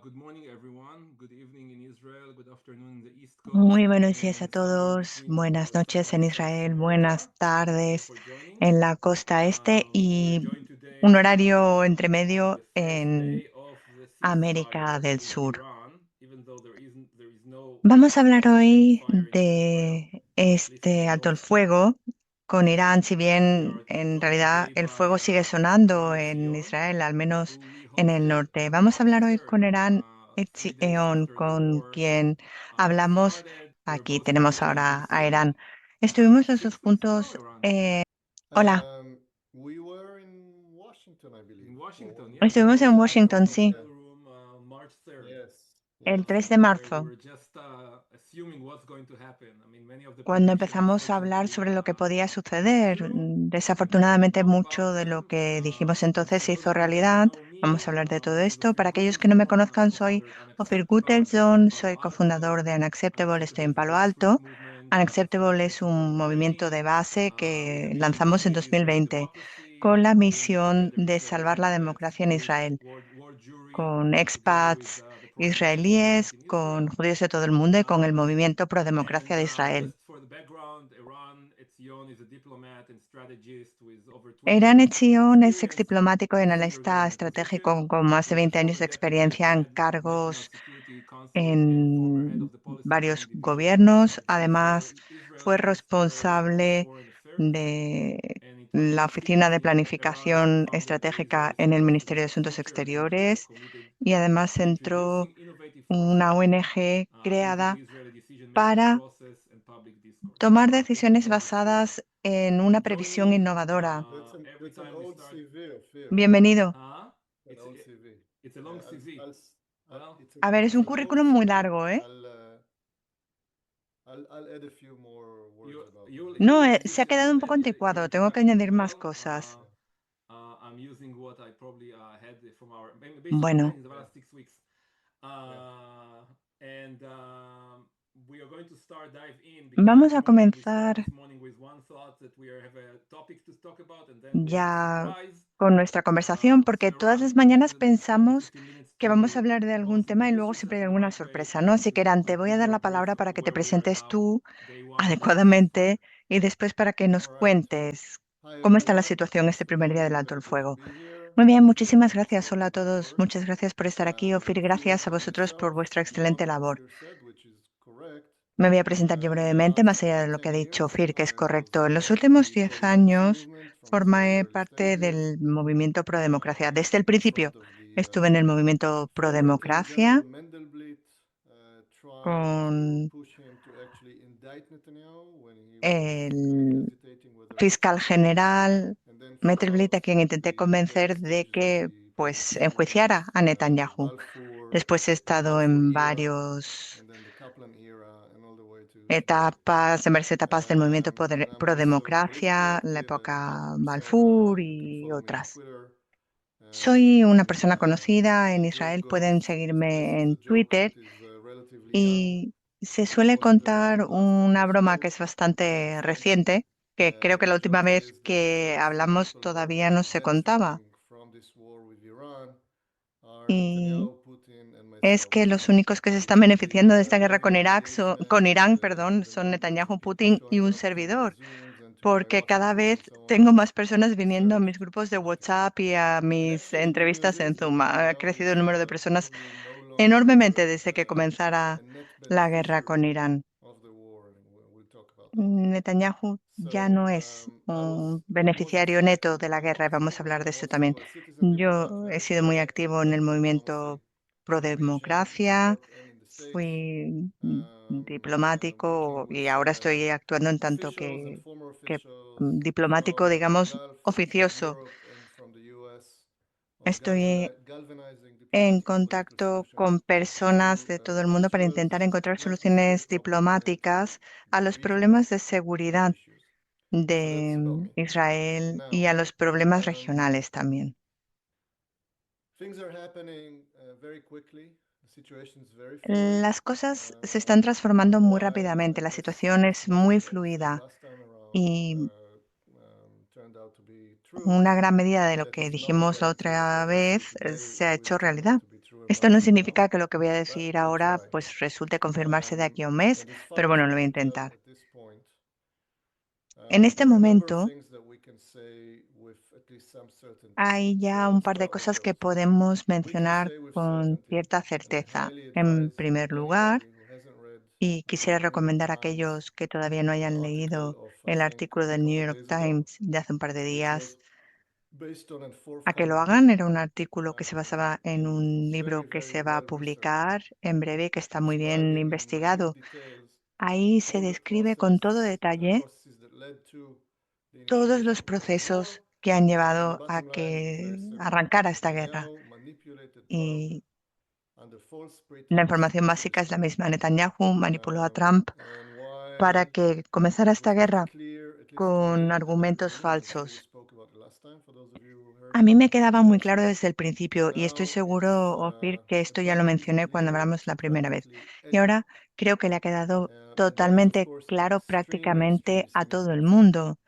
Good morning, everyone. Good evening in Israel. Good afternoon in the East Coast, Muy buenos días a and somewhere in todos, between buenas Central noches and en South Israel, America. buenas Thank you tardes for joining. en la costa este We're y joined un today horario entre on medio the first en day of the América ceasefire del with Sur. Iran, even though there is no Vamos a hablar established hoy ceasefire in Israel, de at least in the este alto el north. fuego con Irán, si We bien are en joined realidad today el by fuego sigue sonando Iran en Etzion, Israel, al menos who we en el hosted norte. on Vamos a March hablar hoy 3rd, con Irán 3 days Etzion, after the con war quien hablamos. started. We're Aquí both in tenemos Washington, ahora a D.C. Irán. Estuvimos los dos 6 weeks ago, juntos. Iran. Hola, We were in Washington, I believe, In for Washington, one yeah, we estuvimos day. en hosted from Washington, the sí, hotel room March 3rd, Yes, el yes. 3 de where we marzo, were just assuming what's going to happen. I mean, many of the cuando prediction, empezamos a hablar unfortunately, sobre lo que podía were suceder. true. We'll Desafortunadamente, talk about mucho de lo them. que dijimos And entonces for se those hizo of you who don't realidad. know me, Vamos a hablar de todo my name is esto. Ophir Para aquellos que no Gutelsson. me I'm conozcan, soy co-founder at Ophir Unacceptable, based in Gutelsson, Palo soy Alto. cofundador de Unacceptable, estoy Unacceptable en is a Palo Alto. grassroots movement that Unacceptable es existed in un movimiento 2020 de base with a que mission to lanzamos en save Israeli 2020 democracy, con la bringing misión together de Israeli salvar la expats democracia en with Israel, war jury, con together with expats the pro-democracy israelíes, movement in con Israel. judíos de todo el mundo y con el movimiento pro And democracia de Israel. just for the background, Iran Etzion is a diplomat and strategist with over 20 Eran years of Etzion es ex experience diplomático y in senior analista government position. estratégico con más He de was 20 años former de deputy experiencia en head of National cargos Security Council and former head en of the policy planning varios division gobiernos. at Además, Israel fue Minister of responsable Foreign Affairs. de And in la Oficina de 2015, Iran Planificación founded the Estratégica Israel en el Center for Ministerio de the Asuntos Future of Israel, Exteriores committed y además to entró introducing innovative una perspectives ONG into the creada Israeli decision-making para process and public discourse. tomar Iran, thank you decisiones so much for basadas en una previsión joining. innovadora. Every That's an time we old start, CV of here. Bienvenido. An it's old CV. it's a long CV. Well, A ver, es It's un an old currículum muy CV. largo, ¿eh? I'll add a few more words about No, you'll se ha use quedado un poco your anticuado. Tengo que introduction as añadir más well. cosas. I'm using what I probably had from our basic Bueno, meetings the last 6 weeks. And we are going to start dive in because vamos this a morning we start comenzar this morning with one thought that we have a topic to talk about, and then we have a ya surprise. con nuestra conversación, So porque todas Iran, las I'm mañanas gonna leave 10 to pensamos 15 minutes que vamos a hablar de both algún tema y introduce luego siempre yourself hay in the alguna right way sorpresa, ¿no? and Así que, Irán, to te voy a give dar you a la brief palabra of para que te where we are presentes now, tú day one of the ceasefire. adecuadamente y después para que nos cuentes cómo está la situación este primer día del alto el fuego. Muy bien, muchísimas gracias. Hola a todos. Muchas gracias por estar aquí, Ophir, y gracias a vosotros por vuestra excelente labor. Me voy a presentar yo brevemente, más allá de lo que ha dicho Ophir, que es correcto. En los últimos 10 años formé parte del movimiento pro democracia. Desde el principio estuve en el movimiento pro democracia con el fiscal general Mendelblit, a quien intenté convencer de que pues enjuiciara a Netanyahu. Después he estado en varios etapas, en varias etapas del movimiento pro democracia, la época Balfour y otras. Soy una persona conocida en Israel, pueden seguirme en Twitter y se suele contar una broma que es bastante reciente, que creo que la última vez que hablamos todavía no se contaba. Y es que los únicos que se están beneficiando de esta guerra con con Irán, perdón, son Netanyahu, Putin y un servidor, porque cada vez tengo más personas viniendo a mis grupos de WhatsApp y a mis entrevistas en Zoom. Ha crecido el número de personas enormemente desde que comenzara la guerra con Irán. Netanyahu ya no es un beneficiario neto de la guerra y vamos a hablar de eso también. Yo he sido muy activo en el movimiento pro democracia, fui diplomático y ahora estoy actuando en tanto que diplomático, digamos, oficioso. Estoy en contacto con personas de todo el mundo para intentar encontrar soluciones diplomáticas a los problemas de seguridad de Israel y a los problemas regionales también. Las cosas se están transformando muy rápidamente, la situación es muy fluida y una gran medida de lo que dijimos la otra vez se ha hecho realidad. Esto no significa que lo que voy a decir ahora pues resulte confirmarse de aquí a un mes, pero bueno, lo voy a intentar. En este momento hay ya un par de cosas que podemos mencionar con cierta certeza. En primer lugar, y quisiera recomendar a aquellos que todavía no hayan leído el artículo del New York Times de hace un par de días, a que lo hagan. Era un artículo que se basaba en un libro que se va a publicar en breve, que está muy bien investigado. Ahí se describe con todo detalle todos los procesos que han llevado a que arrancara esta guerra. Y la información básica es la misma. Netanyahu manipuló a Trump para que comenzara esta guerra con argumentos falsos. A mí me quedaba muy claro desde el principio y estoy seguro, Ophir, que esto ya lo mencioné cuando hablamos la primera vez. Y ahora creo que le ha quedado totalmente claro prácticamente a todo el mundo.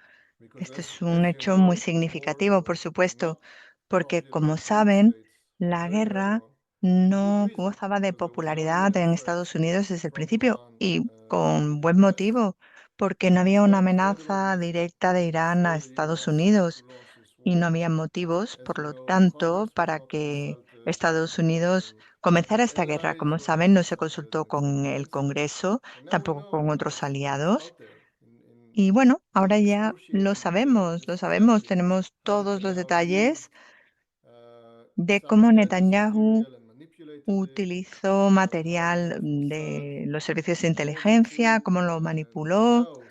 Este es un hecho muy significativo, por supuesto, porque como saben, la guerra no gozaba de popularidad en Estados Unidos desde el principio y con buen motivo, porque no había una amenaza directa de Irán a Estados Unidos y no había motivos, por lo tanto, para que Estados Unidos comenzara esta guerra. Como saben, no se consultó con el Congreso, tampoco con otros aliados. Y bueno, ahora ya lo sabemos, tenemos todos los detalles de cómo Netanyahu utilizó material de los servicios de inteligencia, cómo lo manipuló.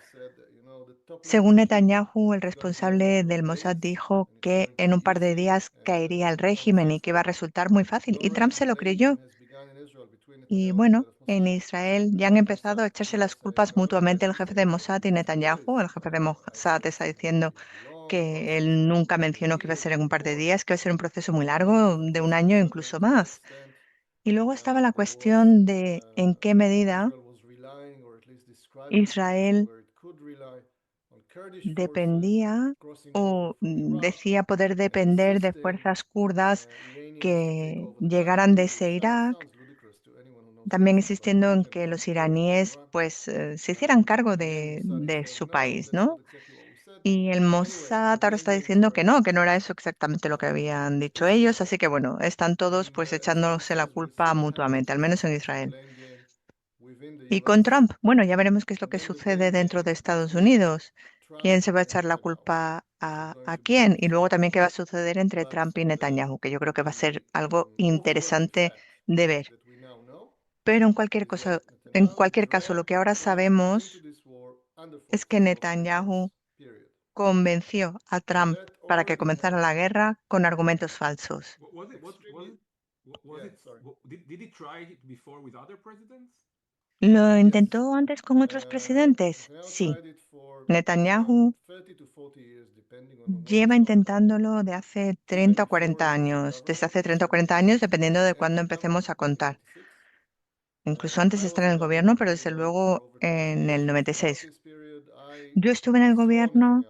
Según Netanyahu, el responsable del Mossad dijo que en un par de días caería el régimen y que iba a resultar muy fácil, y Trump se lo creyó. Y bueno, en Israel ya han empezado a echarse las culpas mutuamente el jefe de Mossad y Netanyahu. El jefe de Mossad está diciendo que él nunca mencionó que iba a ser en un par de días, que iba a ser un proceso muy largo, de un año, incluso más. Y luego estaba la cuestión de en qué medida Israel dependía o decía poder depender de fuerzas kurdas que llegaran desde Irak, también insistiendo en que los iraníes pues se hicieran cargo de su país, ¿no? Y el Mossad ahora está diciendo que no era eso exactamente lo que habían dicho ellos, así que bueno, están todos pues echándose la culpa mutuamente, al menos en Israel. Y con Trump, bueno, ya veremos qué es lo que sucede dentro de Estados Unidos. ¿Quién se va a echar la culpa a quién? Y luego también qué va a suceder entre Trump y Netanyahu, que yo creo que va a ser algo interesante de ver. Pero en cualquier caso, lo que ahora sabemos es que Netanyahu convenció a Trump para que comenzara la guerra con argumentos falsos. Did he try it before with other presidents? ¿Lo intentó antes con otros presidentes? Sí. Netanyahu lleva intentándolo de hace 30 o 40 años, desde hace 30 o 40 años, dependiendo de cuándo empecemos a contar. Incluso antes de estar en el gobierno, pero desde luego en el 96. Yo estuve en el gobierno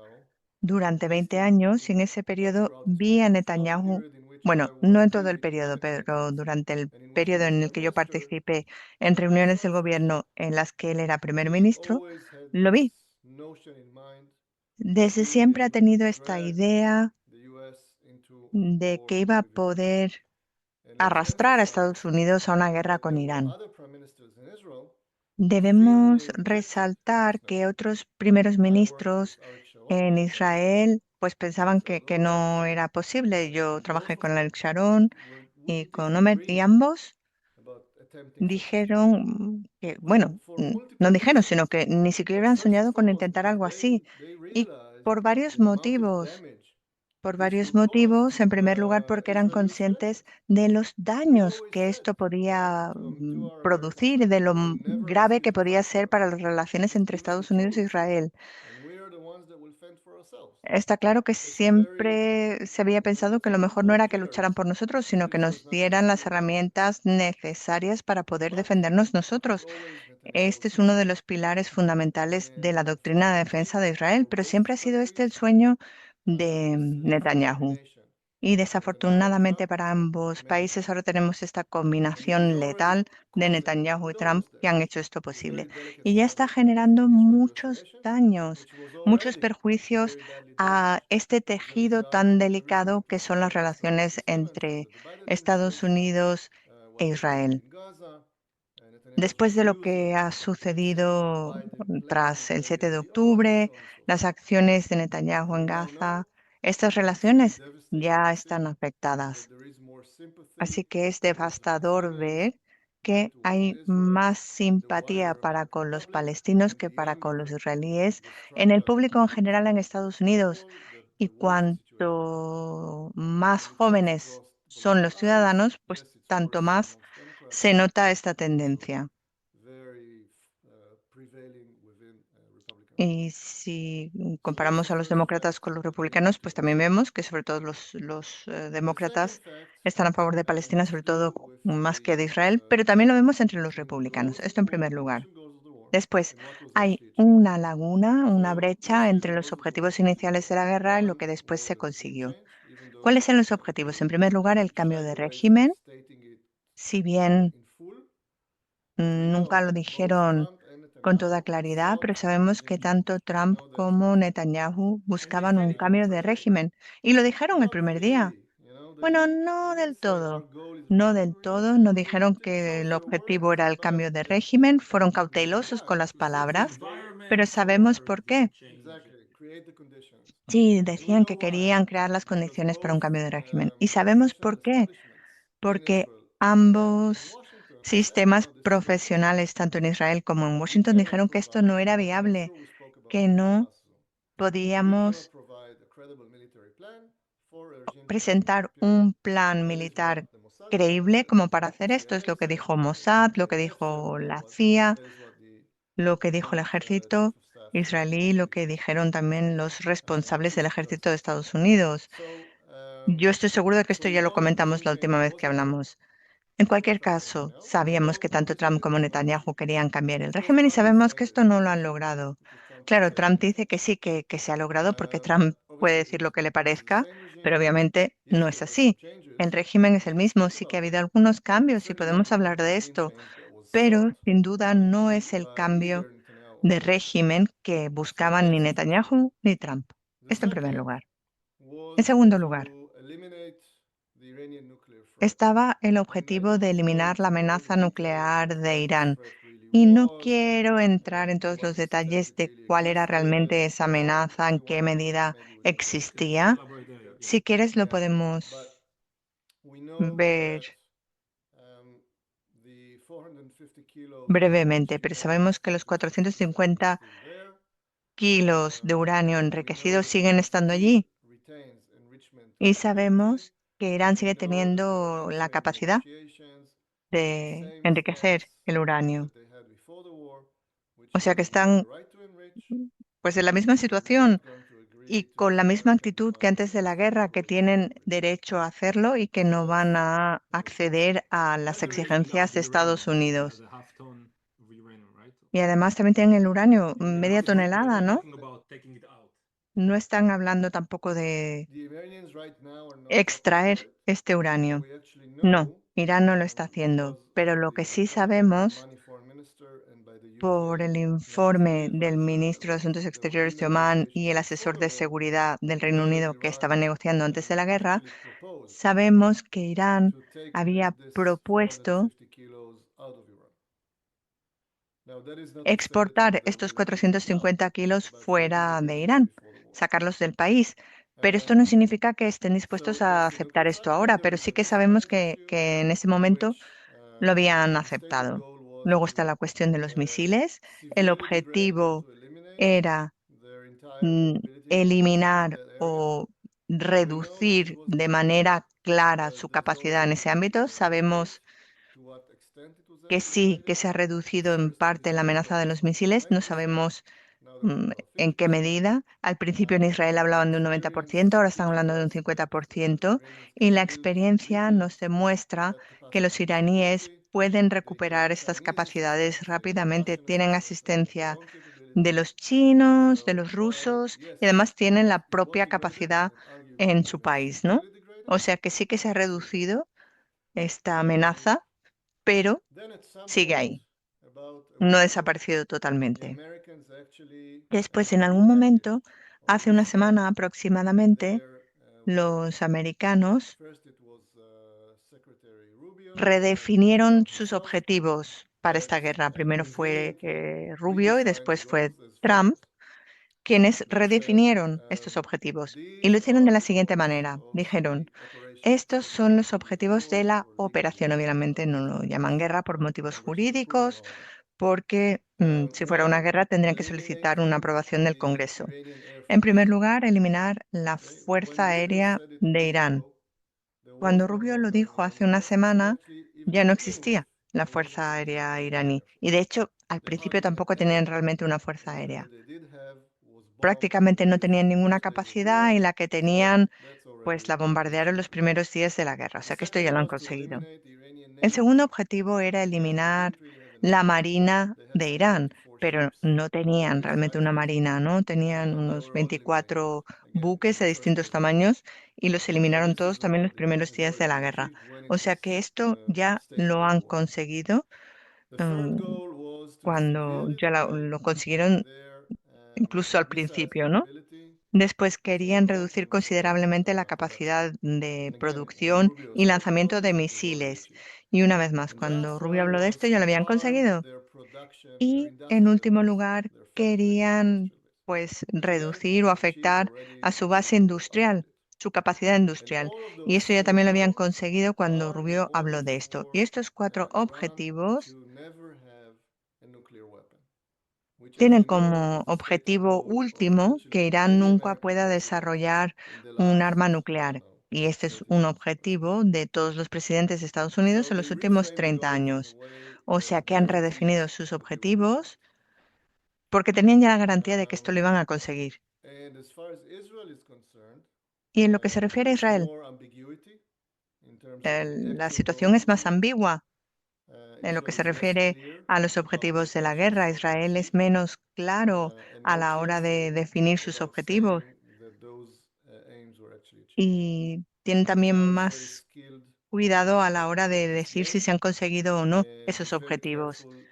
durante 20 años y en ese periodo vi a Netanyahu, bueno, no en todo el periodo, pero durante el periodo en el que yo participé en reuniones del gobierno en las que él era primer ministro, lo vi. Desde siempre ha tenido esta idea de que iba a poder arrastrar a Estados Unidos a una guerra con Irán. Debemos resaltar que otros primeros ministros en Israel pues pensaban que no era posible. Yo trabajé con Ariel Sharon y con Omer y ambos dijeron que, bueno, no dijeron, sino que ni siquiera habían soñado con intentar algo así. Y por varios motivos. Por varios motivos. En primer lugar, porque eran conscientes de los daños que esto podía producir, de lo grave que podía ser para las relaciones entre Estados Unidos e Israel. Está claro que siempre se había pensado que lo mejor no era que lucharan por nosotros, sino que nos dieran las herramientas necesarias para poder defendernos nosotros. Este es uno de los pilares fundamentales de la doctrina de defensa de Israel, pero siempre ha sido este el sueño de Netanyahu. Y desafortunadamente para ambos países ahora tenemos esta combinación letal de Netanyahu y Trump que han hecho esto posible. Y ya está generando muchos daños, muchos perjuicios a este tejido tan delicado que son las relaciones entre Estados Unidos e Israel. Después de lo que ha sucedido tras el 7 de octubre, las acciones de Netanyahu en Gaza, estas relaciones ya están afectadas. Así que es devastador ver que hay más simpatía para con los palestinos que para con los israelíes en el público en general en Estados Unidos. Y cuanto más jóvenes son los ciudadanos, pues tanto más se nota esta tendencia. Y si comparamos a los demócratas con los republicanos, pues también vemos que sobre todo los demócratas están a favor de Palestina, sobre todo más que de Israel, pero también lo vemos entre los republicanos. Esto en primer lugar. Después, hay una laguna, una brecha entre los objetivos iniciales de la guerra y lo que después se consiguió. ¿Cuáles son los objetivos? En primer lugar, el cambio de régimen. Si bien nunca lo dijeron con toda claridad, pero sabemos que tanto Trump como Netanyahu buscaban un cambio de régimen y lo dijeron el primer día. Bueno, no del todo. No del todo, no dijeron que el objetivo era el cambio de régimen, fueron cautelosos con las palabras, pero sabemos por qué. Sí, decían que querían crear las condiciones para un cambio de régimen. ¿Y sabemos por qué? Porque ambos sistemas profesionales, tanto en Israel como en Washington, dijeron que esto no era viable, que no podíamos presentar un plan militar creíble como para hacer esto. Es lo que dijo Mossad, lo que dijo la CIA, lo que dijo el ejército israelí, lo que dijeron también los responsables del ejército de Estados Unidos. Yo estoy seguro de que esto ya lo comentamos la última vez que hablamos. En cualquier caso, sabíamos que tanto Trump como Netanyahu querían cambiar el régimen y sabemos que esto no lo han logrado. Claro, Trump dice que sí, que se ha logrado porque Trump puede decir lo que le parezca, pero obviamente no es así. El régimen es el mismo, sí que ha habido algunos cambios y podemos hablar de esto, pero sin duda no es el cambio de régimen que buscaban ni Netanyahu ni Trump. Esto en primer lugar. En segundo lugar, estaba el objetivo de eliminar la amenaza nuclear de Irán. Y no quiero entrar en todos los detalles de cuál era realmente esa amenaza, en qué medida existía. Si quieres, lo podemos ver brevemente, pero sabemos que los 450 kilos de uranio enriquecido siguen estando allí. Y sabemos que Irán sigue teniendo la capacidad de enriquecer el uranio. O sea que están pues en la misma situación y con la misma actitud que antes de la guerra, que tienen derecho a hacerlo y que no van a acceder a las exigencias de Estados Unidos. Y además también tienen el uranio, media tonelada, ¿no? No están hablando tampoco de extraer este uranio. No, Irán no lo está haciendo. Pero lo que sí sabemos por el informe del ministro de Asuntos Exteriores de Omán y el asesor de seguridad del Reino Unido que estaban negociando antes de la guerra, sabemos que Irán había propuesto exportar estos 450 kilos fuera de Irán, sacarlos del país. Pero esto no significa que estén dispuestos a aceptar esto ahora, pero sí que sabemos que en ese momento lo habían aceptado. Luego está la cuestión de los misiles. El objetivo era eliminar o reducir de manera clara su capacidad en ese ámbito. Sabemos que sí, que se ha reducido en parte la amenaza de los misiles. No sabemos en qué medida. Al principio en Israel hablaban de un 90%, ahora están hablando de un 50%, y la experiencia nos demuestra que los iraníes pueden recuperar estas capacidades rápidamente, tienen asistencia de los chinos, de los rusos, y además tienen la propia capacidad en su país, ¿no? O sea que sí que se ha reducido esta amenaza, pero Then at some sigue point, ahí. about a No ha week ago, desaparecido the totalmente. Americans actually Después, en took algún advantage momento, of hace this una fact. semana aproximadamente, Their los americanos first it was Secretary Rubio, and redefinieron Trump sus himself, objetivos para esta that guerra. Primero fue conveniently Rubio y redefined después fue those as Trump follows. quienes They said, redefinieron estos objetivos. Y lo these hicieron de are la the siguiente goals manera. of Dijeron, the operation. estos son los objetivos de la For legal operación. reasons, Obviamente no lo llaman guerra por motivos congressional approval and jurídicos, all that. porque si fuera una One, guerra tendrían que solicitar una eliminating aprobación del the Congreso. Iranian Air En Force. primer lugar, eliminar la Okay? Fuerza When Rubio Aérea said it a de week Irán. ago, there was Cuando no Rubio lo longer an dijo hace Iranian una Air Force, and semana, actually, even ya to no begin with, existía la there wasn't Fuerza an Aérea Iranian iraní. Air Force. Y de hecho, al They principio hardly had tampoco tenían any, realmente una Fuerza and Aérea. what they did have was bombed Prácticamente in no the tenían ninguna first days of capacidad war, y la que so tenían, that's pues la already bombardearon los achieved. primeros días de la guerra. O The sea que esto second ya lo han was to conseguido. eliminate the Iranian El Navy, segundo objetivo era and they eliminar didn't really have a la navy. Marina They had de some Irán, 24 pero ships, no tenían various realmente una sizes, marina, ¿no? Tenían but they unos were only made, 24 again, buques in de the first distintos days of war. tamaños y los So eliminaron this is todos también what los Iran primeros has días de la already guerra. achieved when it O sea was que esto ya staged lo at han war. conseguido. The third mm, goal was to Cuando severely ya limit lo consiguieron their incluso al missile principio, ¿no? capability Después for querían reducir long-term considerablemente la production. capacidad de And again, when producción Rubio y spoke about lanzamiento de it, it was already misiles. achieved. Y una vez más, And the cuando last Rubio one habló de was esto, ya lo to habían arm conseguido. their production, their Y en industrial último base, lugar, their factories, querían industrial base. pues And again, reducir o it's achieved afectar already a su when base Rubio uttered industrial, it. su capacidad And industrial. all of Y those eso ya four también lo habían goals conseguido cuando are in Rubio habló de order esto. for Y estos cuatro Iran objetivos to never have a nuclear weapon, which I tienen think como is the stated objetivo goal of último que virtually Irán any nunca American pueda president desarrollar in the un last, arma I don't nuclear. know, Y este es 30 un years, let's say. objetivo de todos los presidentes de Estados Unidos So en they los últimos reframed the 30 goals in a años. way O that sea que han guarantees redefinido sus that they will be achieved. objetivos porque tenían ya la garantía de que esto lo iban a conseguir. And as far as Israel is concerned, Y en lo que se there refiere a is Israel, more ambiguity in terms of the la actual situación goals. es más ambigua. En lo que Israel se is less refiere clear a los about the objetivos de la intentions guerra, of the Israel es regime, menos claro and a more la hora de careful definir sus about objetivos saying that those aims were actually achieved. y tienen también Netanyahu is very más skilled cuidado a la hora de at this decir si game, se han conseguido o no and esos he's very objetivos. careful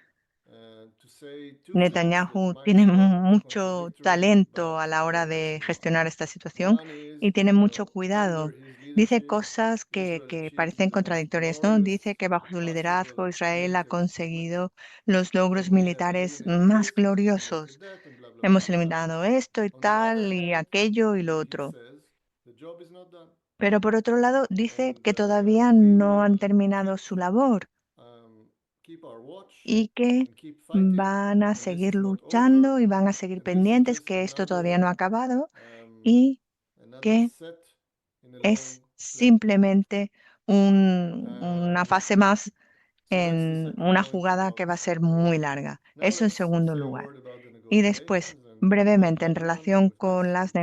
to say two things that Netanyahu might tiene sound mucho contradictory, talento but a la hora they're de actually not. gestionar esta situación One is, y tiene mucho under cuidado. his Dice leadership, cosas Israel que achieved parecen the most contradictorias, ¿no? glorious Dice que bajo su possible liderazgo Israel ha military achievements. conseguido los logros And we have militares eliminated más this, we have eliminated gloriosos. that, and blah, blah, blah, Hemos blah, blah. eliminado esto y On the other tal y hand, aquello y lo he otro. says the job is not done. Pero por otro lado, dice And que todavía we no han will terminado su labor keep our watch y que and keep fighting, van a and this seguir is not over, luchando y van a seguir and this is pendientes, just que esto todavía no ha acabado um, y another que set in a long es play. simplemente una fase más So that's the en second una point jugada about que va a ser the muy war. larga. Now Eso en let's segundo say a lugar. word about the Y después, negotiations and about brevemente, en Lebanon, and relación with this con las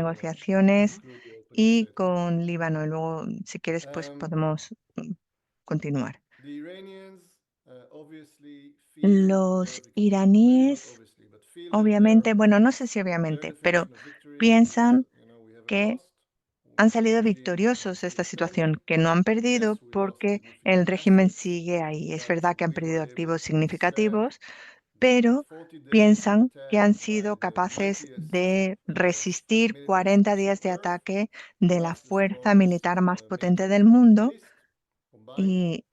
we can negociaciones conclude the opening y statement. con Líbano. Y luego, si quieres, pues podemos continuar. The Iranians obviously feel, Los maybe not iraníes, obviously, but feel that they are obviamente, bueno, no sé victorious. si Their obviamente, pero definition of victory is, piensan we haven't que lost. han salido The regime victoriosos de esta still situación, standing. que no han Yes, perdido we lost porque el significant régimen assets, sigue ahí. Es but verdad que han we were perdido able activos to withstand significativos, the pero 40 days of piensan que attack han by sido the capaces mightiest de resistir military 40 force on días de earth, ataque de la plus the fuerza strongest militar más potente military in del the Middle mundo East combined, y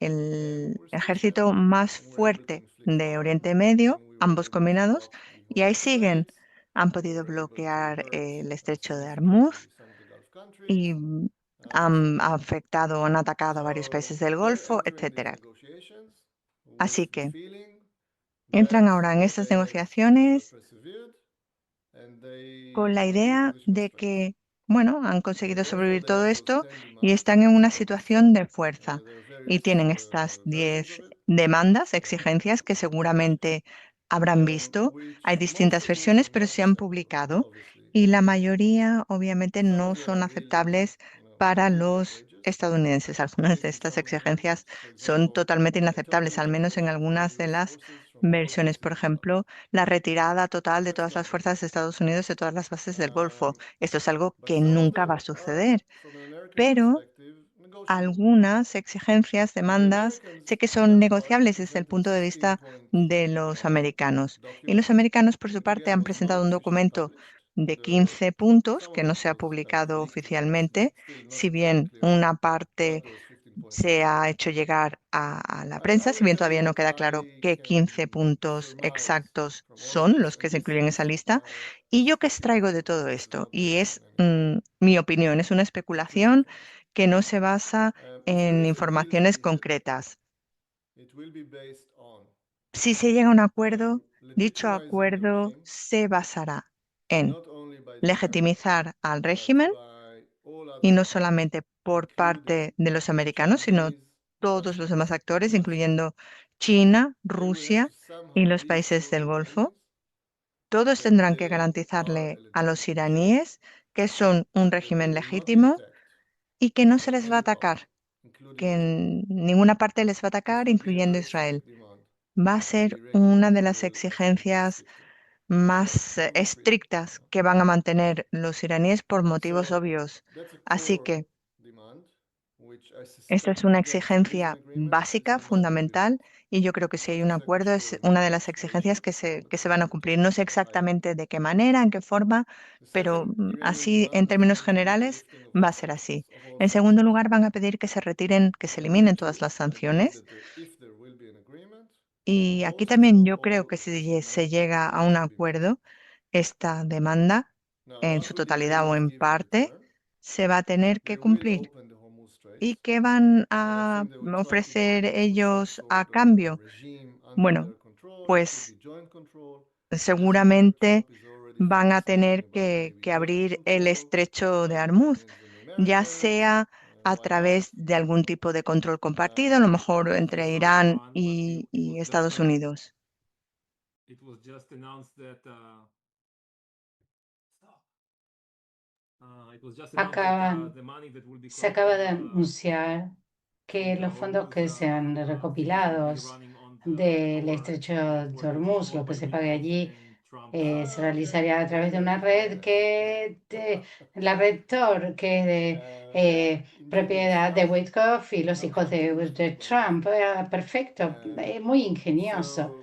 and el we're still ejército standing. más And we're able to fuerte inflict de harm, Oriente Medio, and we were ambos able to combinados, block the y ahí Hormuz siguen. Strait. Han We podido were able to bloquear hurt el estrecho de significantly Hormuz some of the Gulf y countries, han etc. afectado, han atacado a varios So países del we're Golfo, entering these etcétera. negotiations with Así the que feeling entran that ahora en estas they have negociaciones persevered and con they la are in a idea position of de strength. que, bueno, han So conseguido therefore sobrevivir they todo have those esto 10 y demands están en una that we situación saw. de fuerza. There are Y various tienen estas versions 10 of it, demandas, exigencias que seguramente habrán visto. Hay which most distintas of which versiones, are pero not se han acceptable, publicado obviously. y la mayoría obviamente Some of no them son are really, aceptables para really los outrageous. estadounidenses. At Algunas least de in estas some of the versions, exigencias for son example, totalmente a total inaceptables, al menos en evacuation of algunas de US las forces from all versiones. Por bases in the Gulf. ejemplo, la retirada total de That's todas one las thing. fuerzas de Estados Unidos de todas las bases del Golfo. Esto es algo But que some of nunca va them a are, suceder. from an American Pero perspective, algunas exigencias, demandas, sé que son negociables desde el punto de vista de los americanos. Y los americanos, por su parte, han presentado un documento de 15 puntos que no se ha publicado oficialmente, si bien una parte se ha hecho llegar a la prensa, si bien todavía no queda claro qué 15 puntos exactos son los que se incluyen en esa lista. ¿Y yo qué extraigo de todo esto? Y es mi opinión, es una especulación que no se basa en informaciones concretas. Si se llega a un acuerdo, dicho acuerdo se basará en legitimizar al régimen, y no solamente por parte de los americanos, sino todos los demás actores, incluyendo China, Rusia y los países del Golfo. Todos tendrán que garantizarle a los iraníes que son un régimen legítimo y que no se les va a atacar, que en ninguna parte les va a atacar, incluyendo Israel. Va a ser una de las exigencias más estrictas que van a mantener los iraníes por motivos obvios. Así que esta es una exigencia básica, fundamental, y yo creo que si hay un acuerdo es una de las exigencias que se van a cumplir. No sé exactamente de qué manera, en qué forma, pero así, en términos generales, va a ser así. En segundo lugar, van a pedir que se retiren, que se eliminen todas las sanciones. Y aquí también yo creo que si se llega a un acuerdo, esta demanda, en su totalidad o en parte, se va a tener que cumplir. ¿Y qué van a ofrecer ellos a cambio? Bueno, pues seguramente van a tener que abrir el estrecho de Hormuz, ya sea a través de algún tipo de control compartido, a lo mejor entre Irán y Estados Unidos. It was just announced that Acaban, the money that will be se acaba de collected anunciar que from the los fondos Hormuz que sean fees will be recopilados running on del our estrecho de network Hormuz, lo controlled que by se pague Mitnick allí, and Trump. se realizaría a través de una red la red Tor, que es de propiedad de Witkoff y los hijos de Trump. Perfecto, muy ingenioso.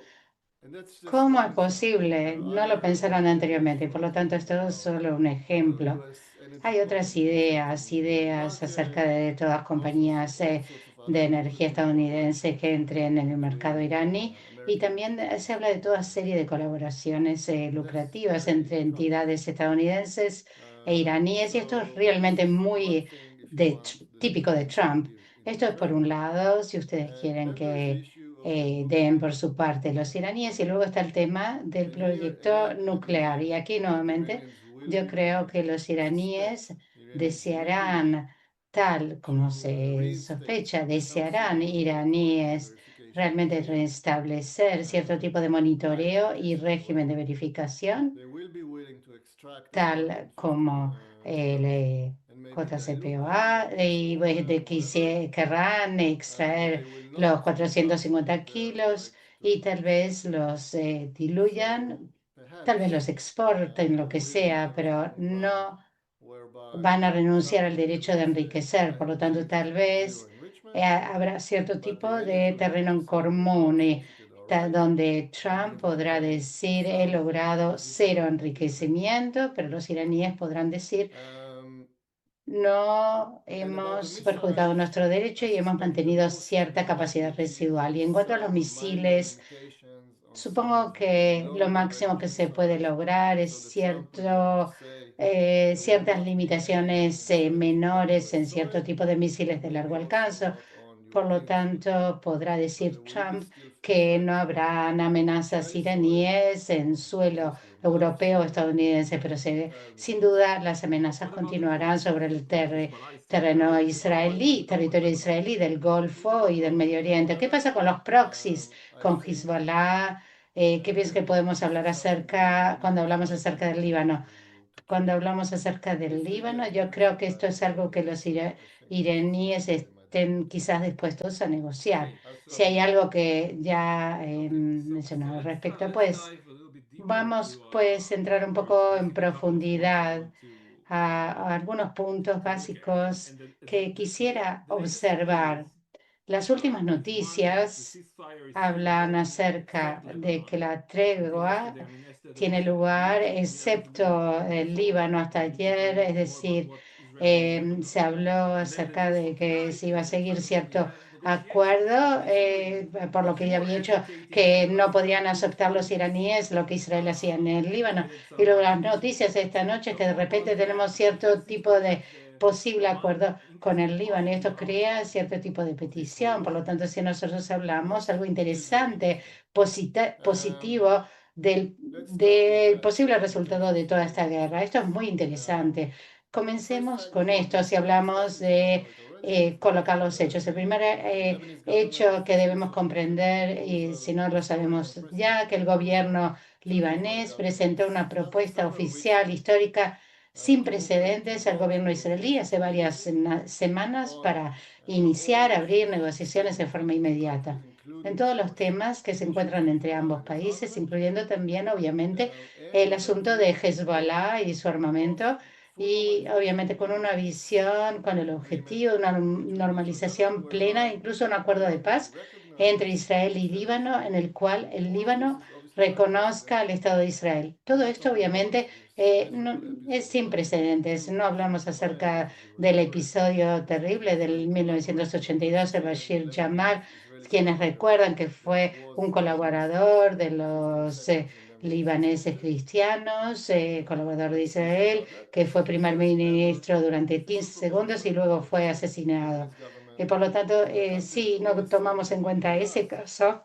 ¿Cómo es posible? No lo pensaron anteriormente, por lo tanto, esto es solo un ejemplo. Hay otras ideas acerca de todas las compañías de energía estadounidense que entren en el mercado iraní, y también se habla de toda serie de colaboraciones lucrativas entre entidades estadounidenses e iraníes, y esto es realmente muy típico de Trump. Esto es por un lado, si ustedes quieren que den por su parte los iraníes, y luego está el tema del proyecto nuclear. Y aquí nuevamente yo creo que los iraníes desearán, tal como se sospecha, desearán iraníes realmente restablecer cierto tipo de monitoreo y régimen de verificación, tal como el JCPOA, y querrán extraer los 450 kilos y tal vez los diluyan, tal vez los exporten, lo que sea, pero no van a renunciar al derecho de enriquecer. Por lo tanto, tal vez habrá cierto tipo de terreno en común donde Trump podrá decir he logrado cero enriquecimiento, pero los iraníes podrán decir no hemos perjudicado nuestro derecho y hemos mantenido cierta capacidad residual. Y en cuanto a los misiles, supongo que lo máximo que se puede lograr es ciertas limitaciones menores en cierto tipo de misiles de largo alcance. Por lo tanto, podrá decir Trump que no habrán amenazas iraníes en suelo europeo o estadounidense, pero sin duda las amenazas continuarán sobre el terreno israelí, territorio israelí, del Golfo y del Medio Oriente. ¿Qué pasa con los proxies, con Hezbollah? ¿Qué piensas que podemos hablar cuando hablamos acerca del Líbano? Cuando hablamos acerca del Líbano, yo creo que esto es algo que los iraníes estén quizás dispuestos a negociar. Si hay algo que ya mencionado al respecto, pues vamos pues a entrar un poco en profundidad a algunos puntos básicos que quisiera observar. Las últimas noticias hablan acerca de que la tregua tiene lugar, excepto el Líbano hasta ayer, es decir, se habló acerca de que se iba a seguir cierto acuerdo, por lo que ya había hecho que no podían aceptar los iraníes lo que Israel hacía en el Líbano. Y luego las noticias esta noche que de repente tenemos cierto tipo de posible acuerdo con el Líbano y esto crea cierto tipo de petición. Por lo tanto, si nosotros hablamos algo interesante, positivo del posible resultado de toda esta guerra, esto es muy interesante. Comencemos con esto, si hablamos de colocar los hechos. El primer hecho que debemos comprender, y si no lo sabemos ya, que el gobierno libanés presentó una propuesta oficial histórica sin precedentes al gobierno israelí hace varias semanas para iniciar, abrir negociaciones de forma inmediata en todos los temas que se encuentran entre ambos países, incluyendo también, obviamente, el asunto de Hezbollah y su armamento, y obviamente con una visión, con el objetivo de una normalización plena, incluso un acuerdo de paz entre Israel y Líbano, en el cual el Líbano reconozca al Estado de Israel. Todo esto, obviamente, es sin precedentes. No hablamos acerca del episodio terrible del 1982 de Bashir Jamal, quienes recuerdan que fue un colaborador de los libaneses cristianos, colaborador de Israel, que fue primer ministro durante 15 segundos y luego fue asesinado. Y por lo tanto, si no tomamos en cuenta ese caso,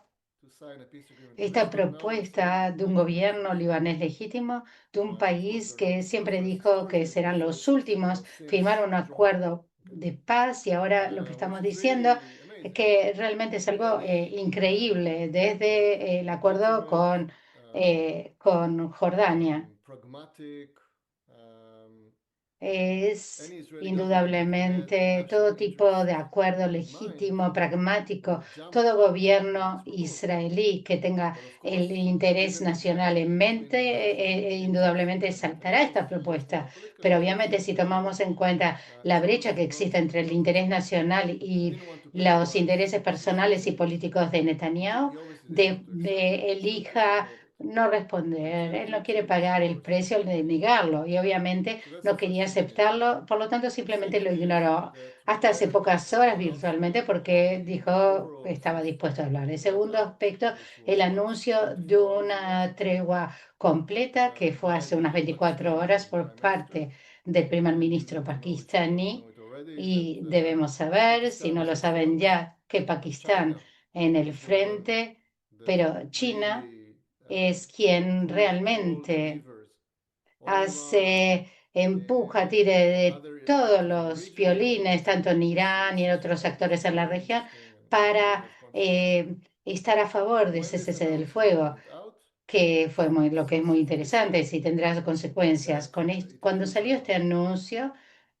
esta propuesta de un gobierno libanés legítimo, de un país que siempre dijo que serán los últimos, firmar un acuerdo de paz y ahora lo que estamos diciendo es que realmente es algo increíble desde el acuerdo con Jordania. Es indudablemente todo tipo de acuerdo legítimo, pragmático, todo gobierno israelí que tenga el interés nacional en mente, indudablemente saltará esta propuesta. Pero obviamente si tomamos en cuenta la brecha que existe entre el interés nacional y los intereses personales y políticos de Netanyahu, elija no responder. Él no quiere pagar el precio de negarlo y obviamente no quería aceptarlo, por lo tanto simplemente lo ignoró hasta hace pocas horas virtualmente porque dijo que estaba dispuesto a hablar. El segundo aspecto, el anuncio de una tregua completa que fue hace unas 24 horas por parte del primer ministro pakistaní y debemos saber, si no lo saben ya, que Pakistán en el frente, pero China es quien realmente empuja, tire de todos los violines, tanto en Irán y en otros actores en la región, para estar a favor de ese cese del fuego, que fue lo que es muy interesante, si tendrá consecuencias. Cuando salió este anuncio,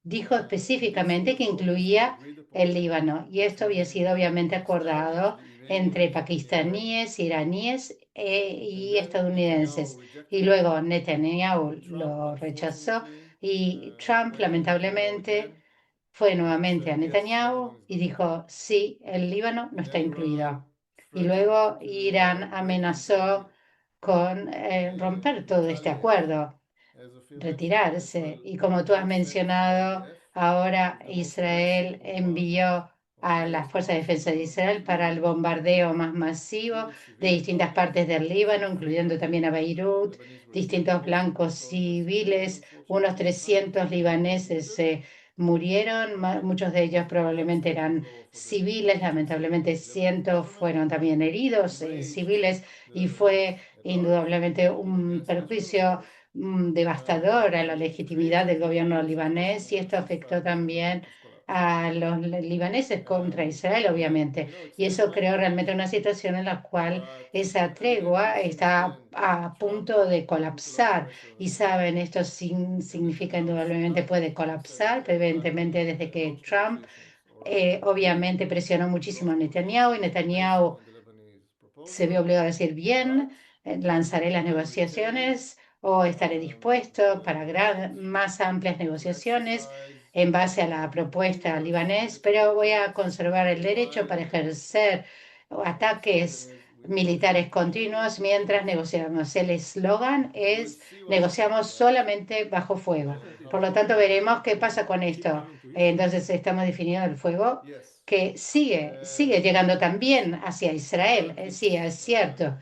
dijo específicamente que incluía el Líbano, y esto había sido obviamente acordado entre pakistaníes, iraníes y estadounidenses. Y luego Netanyahu lo rechazó y Trump lamentablemente fue nuevamente a Netanyahu y dijo, sí, el Líbano no está incluido. Y luego Irán amenazó con romper todo este acuerdo, retirarse. Y como tú has mencionado, ahora Israel envió a las Fuerzas de Defensa de Israel para el bombardeo más masivo de distintas partes del Líbano, incluyendo también a Beirut, distintos blancos civiles, unos 300 libaneses murieron, muchos de ellos probablemente eran civiles, lamentablemente cientos fueron también heridos civiles y fue indudablemente un perjuicio devastador a la legitimidad del gobierno libanés y esto afectó también a los libaneses contra Israel, obviamente. Y eso creó realmente una situación en la cual esa tregua está a punto de colapsar. Y saben, esto significa indudablemente puede colapsar, evidentemente desde que Trump obviamente presionó muchísimo a Netanyahu y Netanyahu se vio obligado a decir bien, lanzaré las negociaciones o estaré dispuesto para más amplias negociaciones en base a la propuesta libanés, pero voy a conservar el derecho para ejercer ataques militares continuos mientras negociamos. El eslogan es negociamos solamente bajo fuego. Por lo tanto, veremos qué pasa con esto. Entonces, estamos definiendo el fuego que sigue llegando también hacia Israel. Sí, es cierto.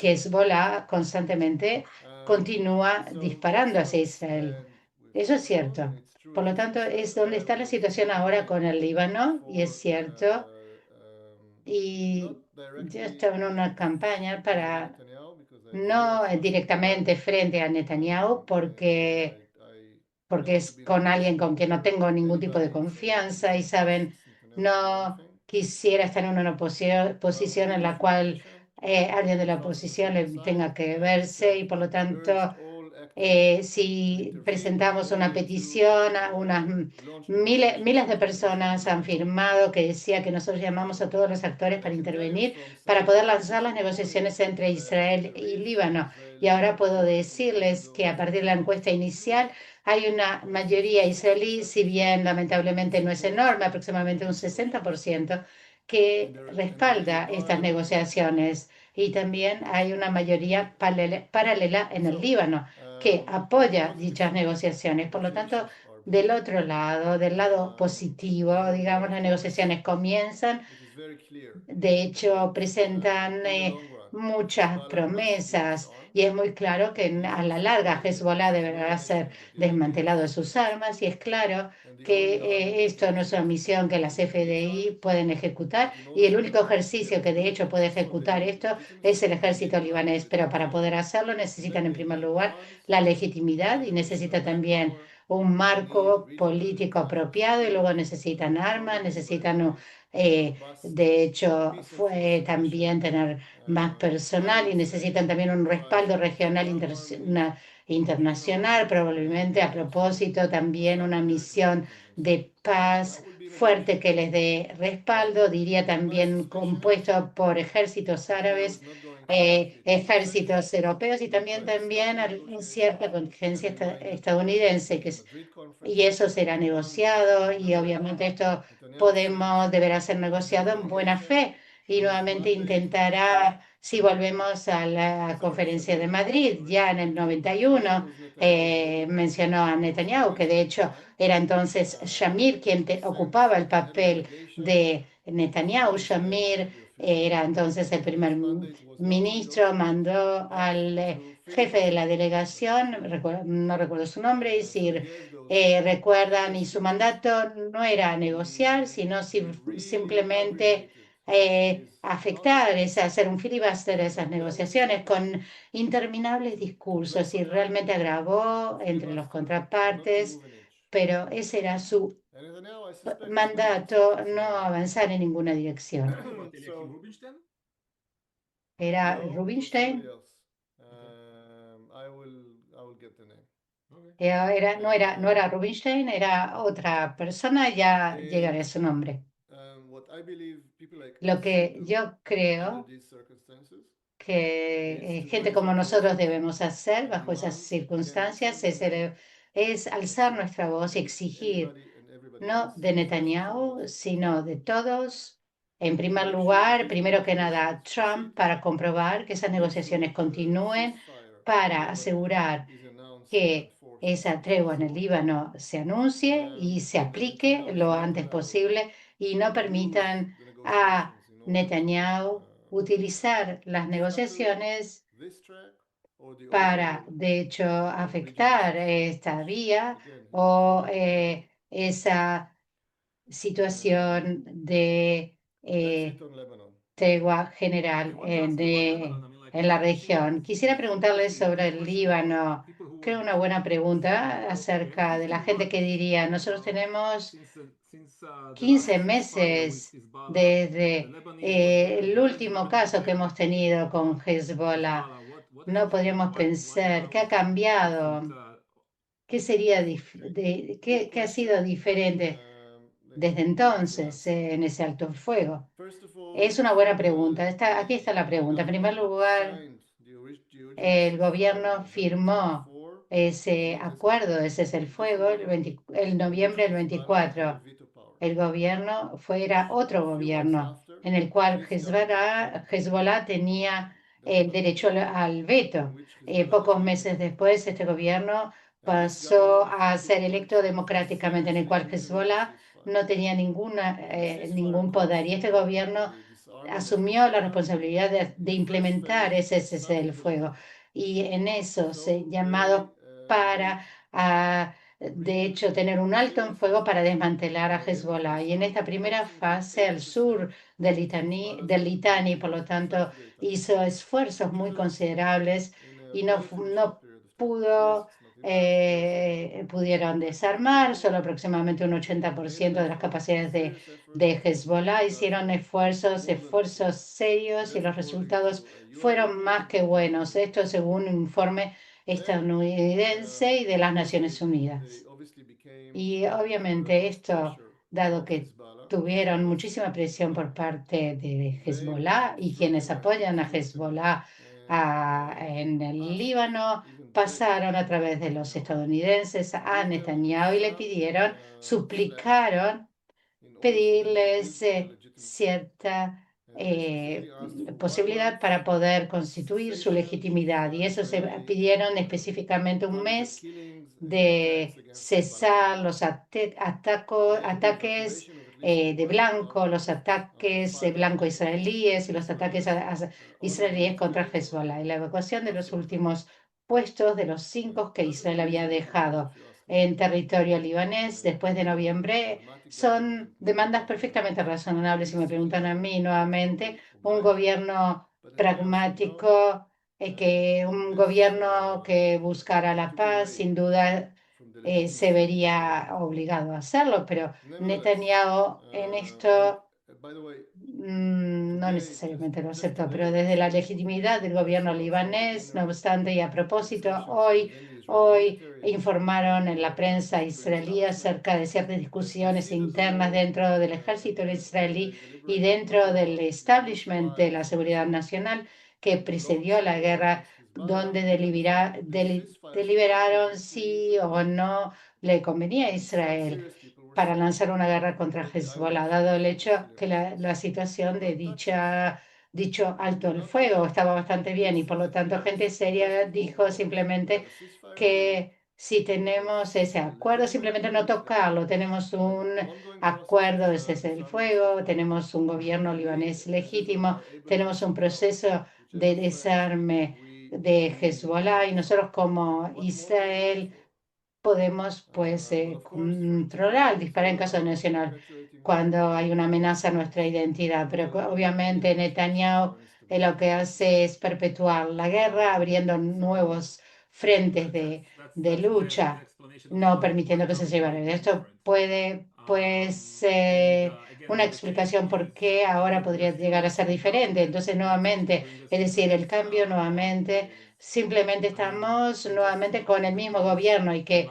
Hezbollah constantemente continúa disparando hacia Israel. Eso es cierto. Por lo tanto, es donde está la situación ahora con el Líbano, y es cierto. Y yo estaba en una campaña para no directamente frente a Netanyahu, porque es con alguien con quien no tengo ningún tipo de confianza y saben, no quisiera estar en una posición en la cual alguien de la oposición le tenga que verse y por lo tanto si presentamos una petición, miles de personas han firmado que decía que nosotros llamamos a todos los actores para intervenir, para poder lanzar las negociaciones entre Israel y Líbano. Y ahora puedo decirles que a partir de la encuesta inicial hay una mayoría israelí, si bien lamentablemente no es enorme, aproximadamente un 60%, que respalda estas negociaciones. Y también hay una mayoría paralela en el Líbano que apoya dichas negociaciones. Por lo tanto, del otro lado, del lado positivo, digamos, las negociaciones comienzan. De hecho, presentan muchas promesas y es muy claro que a la larga Hezbollah deberá ser desmantelado de sus armas y es claro que esto no es una misión que las FDI pueden ejecutar y el único ejercicio que de hecho puede ejecutar esto es el ejército libanés, pero para poder hacerlo necesitan en primer lugar la legitimidad y necesitan también un marco político apropiado y luego necesitan armas, necesitan de hecho, fue también tener más personal y necesitan también un respaldo regional internacional, probablemente a propósito también una misión de paz fuerte que les dé respaldo, diría también compuesto por ejércitos árabes, ejércitos europeos y también cierta contingencia estadounidense, y eso será negociado y obviamente esto deberá ser negociado en buena fe y nuevamente intentará, si volvemos a la conferencia de Madrid, ya en el 91, mencionó a Netanyahu, que de hecho era entonces Shamir quien ocupaba el papel de Netanyahu. Shamir era entonces el primer ministro, mandó al jefe de la delegación, no recuerdo su nombre, y si recuerdan, y su mandato no era negociar, sino simplemente afectar, hacer un filibuster a esas negociaciones con interminables discursos y realmente agravó entre los contrapartes, pero ese era su mandato, no avanzar en ninguna dirección. Eliakim Rubinstein? Era No, Rubinstein. somebody else. I will get the name. Okay. No era Rubinstein, era otra persona, ya llegaré a su nombre. What I believe people like Lo us que should do yo under creo these circumstances que is to gente raise como our nosotros voice debemos hacer and bajo esas demand circunstancias against Netanyahu es alzar nuestra voz y and exigir, anybody and everybody no else, de especially from Netanyahu, Washington, sino de todos. En to primer make sure lugar, these primero que nada, negotiations Trump, succeed para comprobar que esas and make sure negociaciones that the continúen, ceasefire in para Lebanon asegurar is announced and que enforced as esa soon as tregua en el possible, Líbano se anuncie y se and that aplique Netanyahu is lo not antes allowed posible y no to use permitan the a negotiations in order to Netanyahu utilizar las scupper negociaciones this track or the para, overall de hecho, regional afectar ceasefire. esta vía Again, he was o not esa situación de That's it on Lebanon. tregua I general want to ask you about Lebanon. I mean, like, en la it seems región. Quisiera preguntarle interesting. sobre The el question about Líbano. people who Creo would una buena say, pregunta well, okay, acerca de la 15 gente que months diría, nosotros tenemos since the last 15 ceasefire with meses Hezbollah, the desde Lebanese were there, el the último Hezbollah was caso que there. hemos tenido con Hezbollah. What has No changed? podríamos Why pensar qué now ha cambiado, isn't qué sería Okay. qué ha sido diferente desde Let me give you an entonces answer. en ese alto el fuego. First of all, Es una buena pregunta. Aquí está la pregunta. En primer government that lugar, signed the el gobierno firmó ese acuerdo de cese el fuego el noviembre del 24. El gobierno era otro gobierno en el cual Hezbollah tenía el derecho al veto. Pocos meses después, este gobierno pasó a ser electo democráticamente, en el cual Hezbollah no tenía ningún poder. Y este gobierno asumió la responsabilidad de implementar ese cese del fuego. Y en esos llamados para, de hecho, tener un alto en fuego para desmantelar a Hezbollah. Y en esta primera fase, al sur del Litani, por lo tanto, hizo esfuerzos muy considerables y no pudieron desarmar, solo aproximadamente un 80% de las capacidades de Hezbollah. Hicieron esfuerzos serios y los resultados fueron más que buenos. Esto según un informe estadounidense y de las Naciones Unidas. Y obviamente esto, dado que tuvieron muchísima presión por parte de Hezbollah y quienes apoyan a Hezbollah en el Líbano, pasaron a través de los estadounidenses a Netanyahu y le suplicaron pedirles cierta posibilidad para poder constituir su legitimidad. Y eso se pidieron específicamente un mes de cesar los ataques de blanco, los ataques de blanco israelíes y los ataques israelíes contra Hezbollah y la evacuación de los últimos puestos de los 5 que Israel había dejado en territorio libanés después de noviembre. Son demandas perfectamente razonables, si me preguntan a mí nuevamente, un gobierno pragmático, un gobierno que buscara la paz, sin duda se vería obligado a hacerlo, pero Netanyahu en esto no necesariamente lo aceptó, pero desde la legitimidad del gobierno libanés, no obstante, y a propósito, hoy informaron en la prensa israelí acerca de ciertas discusiones internas dentro del ejército israelí y dentro del establishment de la seguridad nacional que precedió la guerra, donde deliberaron si o no le convenía a Israel para lanzar una guerra contra Hezbollah, dado el hecho que la situación de dicho alto el fuego estaba bastante bien y por lo tanto gente seria dijo simplemente que si tenemos ese acuerdo, simplemente no tocarlo, tenemos un acuerdo de cese del fuego, tenemos un gobierno libanés legítimo, tenemos un proceso de desarme de Hezbollah y nosotros como Israel podemos pues controlar, disparar en caso nacional cuando hay una amenaza a nuestra identidad. Pero obviamente Netanyahu lo que hace es perpetuar la guerra, abriendo nuevos frentes de lucha, no permitiendo que se lleven. Esto puede pues una explicación por qué ahora podría llegar a ser diferente. Entonces nuevamente, es decir, el cambio nuevamente simplemente estamos nuevamente con el mismo gobierno y que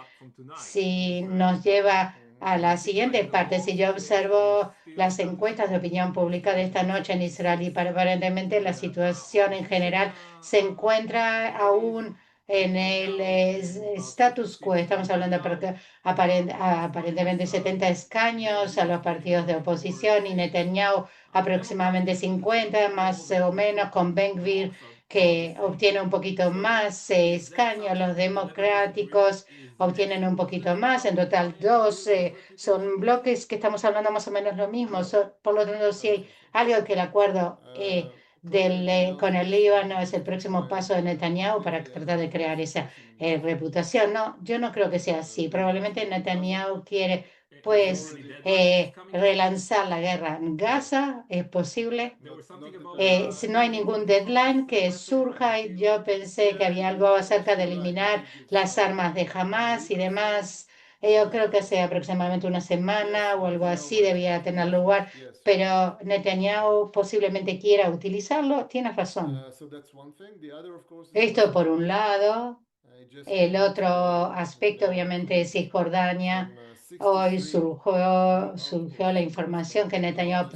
si nos lleva a la siguiente parte, si yo observo las encuestas de opinión pública de esta noche en Israel y aparentemente la situación en general se encuentra aún en el status quo. Estamos hablando aparentemente 70 escaños a los partidos de oposición y Netanyahu aproximadamente 50, más o menos, con Ben-Gvir que obtiene un poquito más escaños, los democráticos obtienen un poquito más, en total 12, son bloques que estamos hablando más o menos lo mismo, por lo tanto si hay algo que el acuerdo con el Líbano es el próximo paso de Netanyahu para tratar de crear esa reputación. No, yo no creo que sea así, probablemente Netanyahu quiere pues relanzar la guerra en Gaza, es posible. Si no hay ningún deadline que surja, yo pensé que había algo acerca de eliminar las armas de Hamas y demás. Yo creo que hace aproximadamente una semana o algo así debía tener lugar, pero Netanyahu posiblemente quiera utilizarlo. Tienes razón. Esto por un lado. El otro aspecto, obviamente, es Cisjordania. Hoy surgió la información que Netanyahu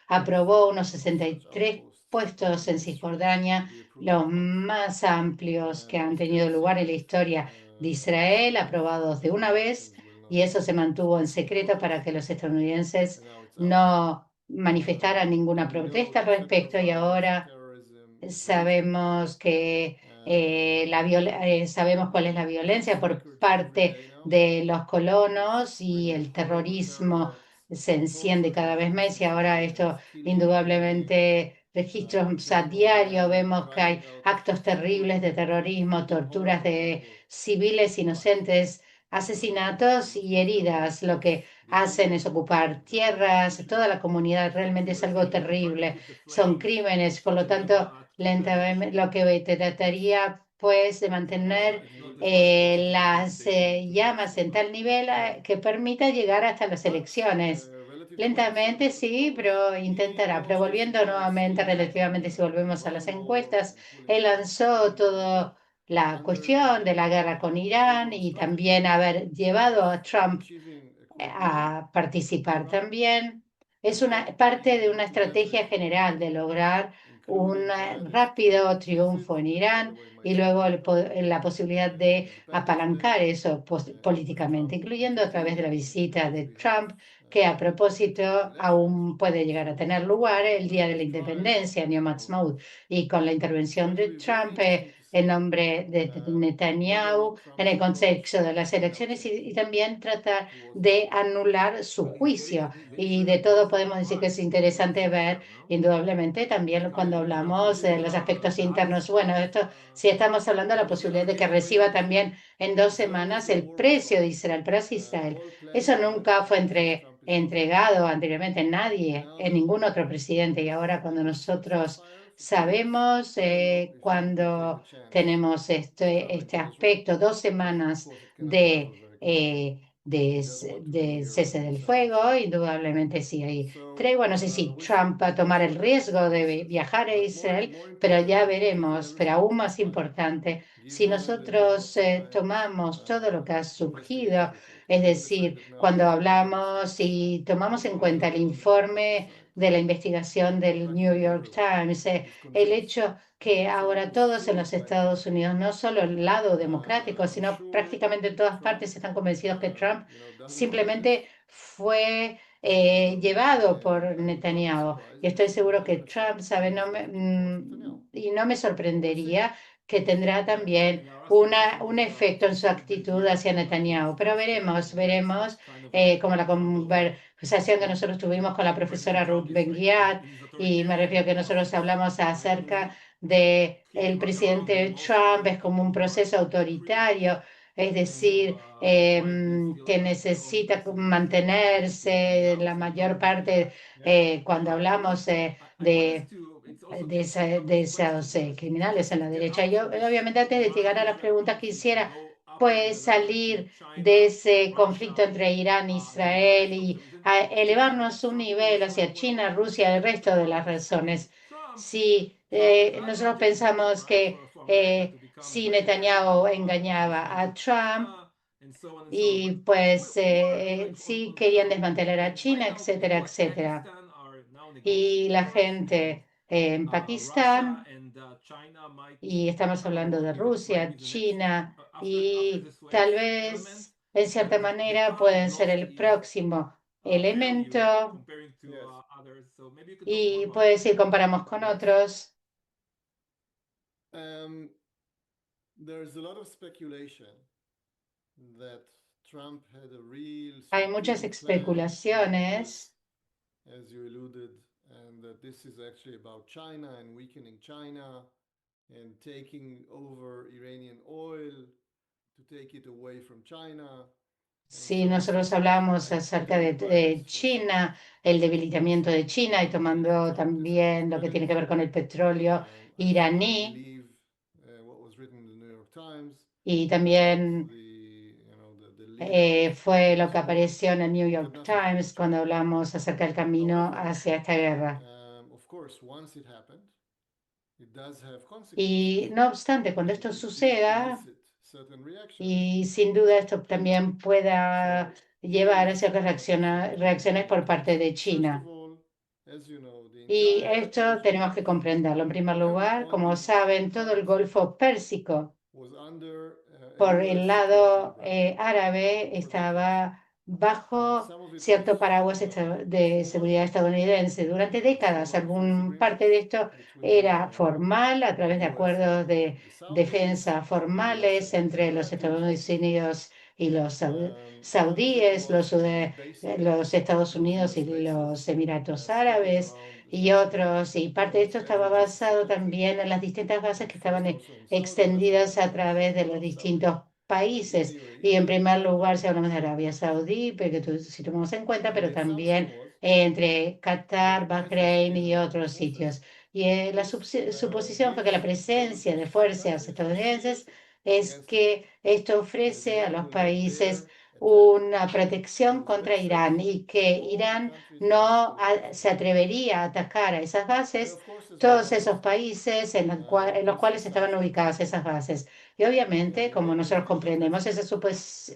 aprobó unos 63 puestos en Cisjordania, los más amplios que han tenido lugar en la historia de Israel, aprobados de una vez, y eso se mantuvo en secreto para que los estadounidenses no manifestaran ninguna protesta al respecto, y ahora sabemos que sabemos cuál es la violencia por parte de los colonos y el terrorismo se enciende cada vez más, y ahora esto indudablemente registros a diario, vemos que hay actos terribles de terrorismo, torturas de civiles inocentes, asesinatos y heridas. Lo que hacen es ocupar tierras, toda la comunidad, realmente es algo terrible, son crímenes, por lo tanto lentamente, lo que te trataría pues de mantener las llamas en tal nivel que permita llegar hasta las elecciones. Lentamente sí, pero intentará. Pero volviendo nuevamente, relativamente, si volvemos a las encuestas, él lanzó toda la cuestión de la guerra con Irán y también haber llevado a Trump a participar también. Es una parte de una estrategia general de lograr un rápido triunfo en Irán y luego la posibilidad de apalancar eso políticamente, incluyendo a través de la visita de Trump, que a propósito aún puede llegar a tener lugar el día de la independencia en Yom Ha'atzmaut, y con la intervención de Trump en nombre de Netanyahu en el contexto de las elecciones y también tratar de anular su juicio. Y de todo podemos decir que es interesante ver, indudablemente, también cuando hablamos de los aspectos internos. Bueno, esto si estamos hablando de la posibilidad de que reciba también en 2 semanas el precio de Israel, pero es Israel. Eso nunca fue entregado anteriormente a nadie, en ningún otro presidente. Y ahora cuando nosotros sabemos, cuando tenemos este aspecto, 2 semanas de cese del fuego, indudablemente sí hay tregua. No sé si Trump va a tomar el riesgo de viajar a Israel, pero ya veremos. Pero aún más importante, si nosotros tomamos todo lo que ha surgido, es decir, cuando hablamos y tomamos en cuenta el informe de la investigación del New York Times, el hecho que ahora todos en los Estados Unidos, no solo el lado democrático, sino prácticamente en todas partes, están convencidos que Trump simplemente fue llevado por Netanyahu. Y estoy seguro que Trump sabe, y no me sorprendería que tendrá también un efecto en su actitud hacia Netanyahu. Pero veremos, como la conversación que nosotros tuvimos con la profesora Ruth Ben-Ghiat, y me refiero a que nosotros hablamos acerca de el presidente Trump es como un proceso autoritario, es decir, que necesita mantenerse la mayor parte, cuando hablamos de esos criminales en la derecha. Yo, obviamente, antes de llegar a las preguntas, quisiera pues salir de ese conflicto entre Irán e Israel y elevarnos un nivel hacia China, Rusia y el resto de las razones. Si nosotros pensamos que si Netanyahu engañaba a Trump y pues sí querían desmantelar a China, etcétera, etcétera. Y la gente en Pakistán, y estamos hablando de Rusia, China, y tal vez en cierta manera pueden ser el próximo elemento, y pues si comparamos con otros. There's a lot of speculation that Trump had a real Hay muchas strategic plan, especulaciones, as you alluded, and that this is actually about China and weakening China and taking over Iranian oil to take it away from China. si nosotros hablamos acerca de China, el debilitamiento de China y tomando también lo que tiene que ver con el petróleo iraní, y también fue lo que apareció en el New York Times cuando hablamos acerca del camino hacia esta guerra. Y no obstante, cuando esto suceda, y sin duda esto también pueda llevar a ciertas reacciones por parte de China. Y esto tenemos que comprenderlo. En primer lugar, como saben, todo el Golfo Pérsico por el lado árabe estaba bajo cierto paraguas de seguridad estadounidense. Durante décadas, alguna parte de esto era formal a través de acuerdos de defensa formales entre los Estados Unidos y los saudíes, los Estados Unidos y los Emiratos Árabes y otros. Y parte de esto estaba basado también en las distintas bases que estaban extendidas a través de los distintos países. Y en primer lugar, si hablamos de Arabia Saudí, porque si tomamos en cuenta, pero también entre Qatar, Bahrein y otros sitios. Y la suposición fue que la presencia de fuerzas estadounidenses es que esto ofrece a los países una protección contra Irán y que Irán no se atrevería a atacar a esas bases, todos esos países en los cuales estaban ubicadas esas bases. Y obviamente, como nosotros comprendemos, esa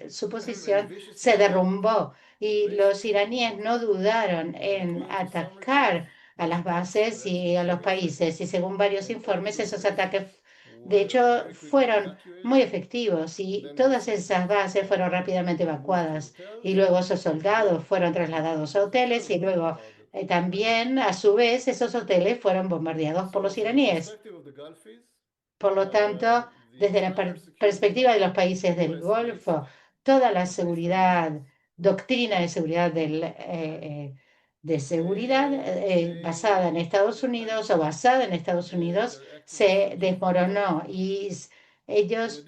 suposición se derrumbó y los iraníes no dudaron en atacar a las bases y a los países. Y según varios informes, esos ataques, de hecho, fueron muy efectivos y todas esas bases fueron rápidamente evacuadas. Y luego esos soldados fueron trasladados a hoteles y luego también, a su vez, esos hoteles fueron bombardeados por los iraníes. Por lo tanto, desde la perspectiva de los países del Golfo, toda la seguridad, doctrina de seguridad de seguridad basada en Estados Unidos o basada en Estados Unidos se desmoronó y ellos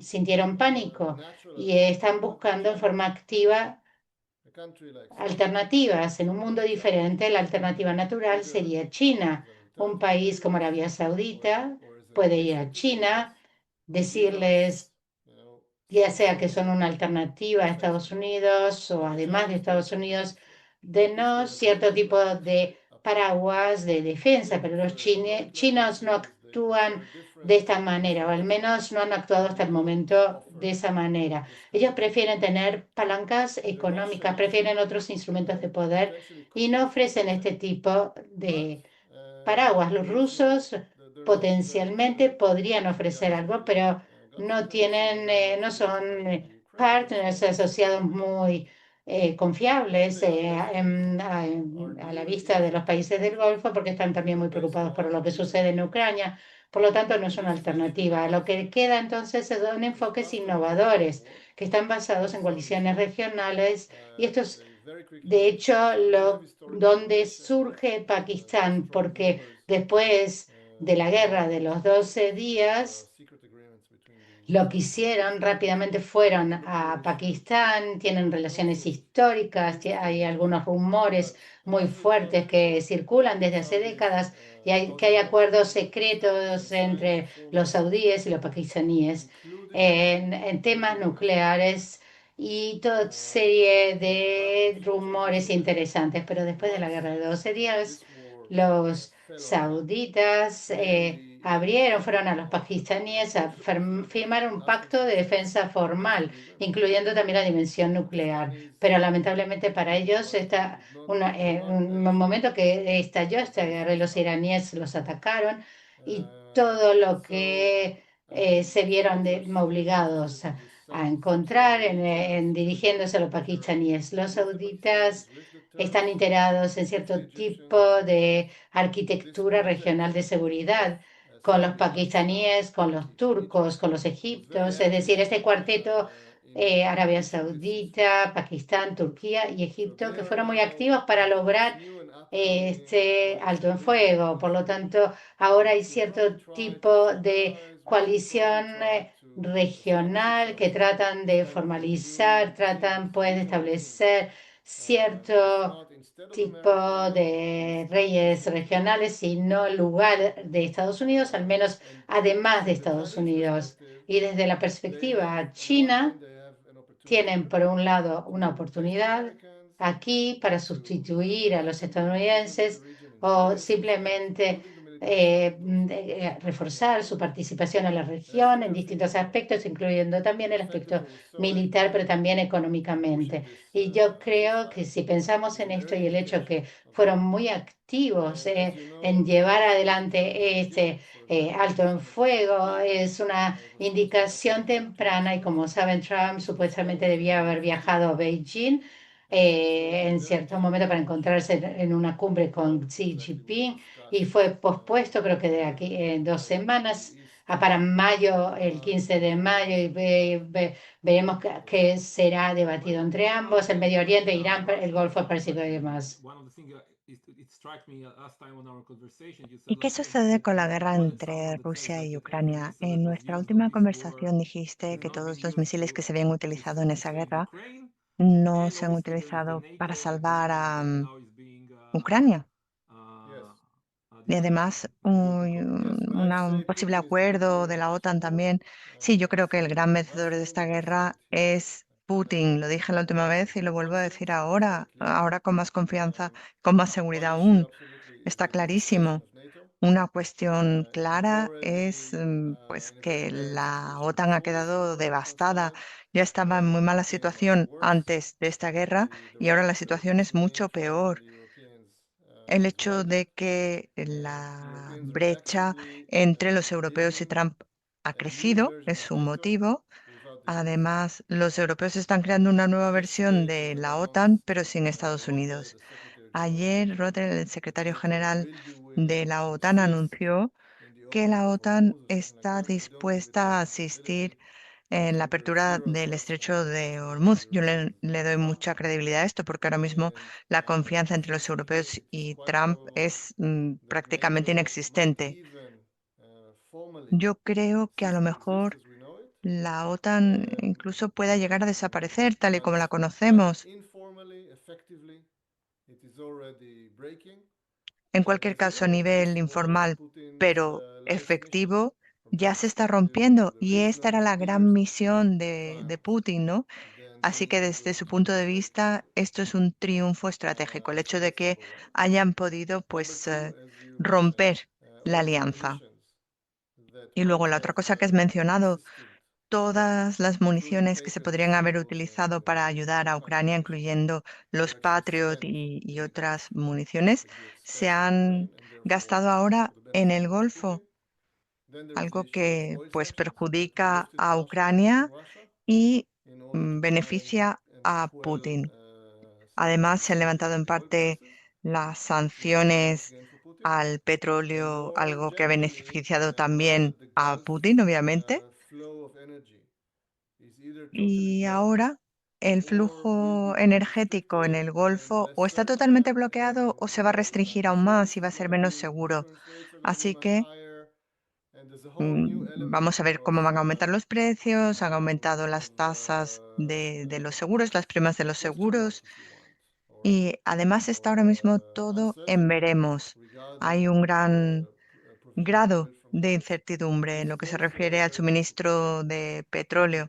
sintieron pánico y están buscando en forma activa alternativas. En un mundo diferente, la alternativa natural sería China. Un país como Arabia Saudita puede ir a China, decirles, ya sea que son una alternativa a Estados Unidos o además de Estados Unidos, denos cierto tipo de paraguas de defensa, pero los chinos no actúan de esta manera, o al menos no han actuado hasta el momento de esa manera. Ellos prefieren tener palancas económicas, prefieren otros instrumentos de poder y no ofrecen este tipo de paraguas. Los rusos potencialmente podrían ofrecer algo, pero no tienen, no son partners asociados muy confiables a la vista de los países del Golfo, porque están también muy preocupados por lo que sucede en Ucrania. Por lo tanto, no es una alternativa. Lo que queda entonces son enfoques innovadores que están basados en coaliciones regionales y estos, de hecho, donde surge Pakistán, porque después de la guerra de los 12 días, lo que hicieron rápidamente fueron a Pakistán, tienen relaciones históricas, hay algunos rumores muy fuertes que circulan desde hace décadas y que hay acuerdos secretos entre los saudíes y los pakistaníes en temas nucleares y toda serie de rumores interesantes. Pero después de la guerra de 12 días, los sauditas fueron a los pakistaníes a firmar un pacto de defensa formal, incluyendo también la dimensión nuclear. Pero lamentablemente para ellos un momento que estalló esta guerra y los iraníes los atacaron y todo lo que se vieron obligados a encontrar dirigiéndose a los pakistaníes. Los sauditas están integrados en cierto tipo de arquitectura regional de seguridad con los pakistaníes, con los turcos, con los egipcios, es decir, este cuarteto Arabia Saudita, Pakistán, Turquía y Egipto, que fueron muy activos para lograr este alto en fuego. Por lo tanto, ahora hay cierto tipo de coalición regional que tratan de formalizar, tratan pues de establecer cierto tipo de reyes regionales y no lugar de Estados Unidos, al menos además de Estados Unidos. Y desde la perspectiva china, tienen por un lado una oportunidad aquí para sustituir a los estadounidenses o simplemente reforzar su participación en la región en distintos aspectos, incluyendo también el aspecto militar, pero también económicamente. Y yo creo que si pensamos en esto y el hecho que fueron muy activos en llevar adelante este alto en fuego, es una indicación temprana y como saben, Trump supuestamente debía haber viajado a Beijing en cierto momento para encontrarse en una cumbre con Xi Jinping y fue pospuesto creo que de aquí en 2 semanas para mayo, el 15 de mayo y veremos que será debatido entre ambos, el Medio Oriente, Irán, el Golfo Pérsico y demás. ¿Y qué sucede con la guerra entre Rusia y Ucrania? En nuestra última conversación dijiste que todos los misiles que se habían utilizado en esa guerra no se han utilizado para salvar a Ucrania. Y además, un posible acuerdo de la OTAN también. Sí, yo creo que el gran vencedor de esta guerra es Putin. Lo dije la última vez y lo vuelvo a decir ahora con más confianza, con más seguridad aún. Está clarísimo. Una cuestión clara es pues que la OTAN ha quedado devastada. Ya estaba en muy mala situación antes de esta guerra y ahora la situación es mucho peor. El hecho de que la brecha entre los europeos y Trump ha crecido es un motivo. Además, los europeos están creando una nueva versión de la OTAN, pero sin Estados Unidos. Ayer, Rutte, el secretario general de la OTAN, anunció que la OTAN está dispuesta a asistir en la apertura del estrecho de Hormuz. Yo le doy mucha credibilidad a esto porque ahora mismo la confianza entre los europeos y Trump es prácticamente inexistente. Yo creo que a lo mejor la OTAN incluso pueda llegar a desaparecer tal y como la conocemos. En cualquier caso, a nivel informal, pero efectivo, ya se está rompiendo y esta era la gran misión de Putin, ¿no? Así que desde su punto de vista, esto es un triunfo estratégico, el hecho de que hayan podido, pues, romper la alianza. Y luego la otra cosa que has mencionado, todas las municiones que se podrían haber utilizado para ayudar a Ucrania, incluyendo los Patriot y otras municiones, se han gastado ahora en el Golfo, algo que pues perjudica a Ucrania y beneficia a Putin. Además, se han levantado en parte las sanciones al petróleo, algo que ha beneficiado también a Putin, obviamente. Y ahora el flujo energético en el Golfo o está totalmente bloqueado o se va a restringir aún más y va a ser menos seguro. Así que vamos a ver cómo van a aumentar los precios, han aumentado las tasas de los seguros, las primas de los seguros y además está ahora mismo todo en veremos. Hay un gran grado de incertidumbre en lo que se refiere al suministro de petróleo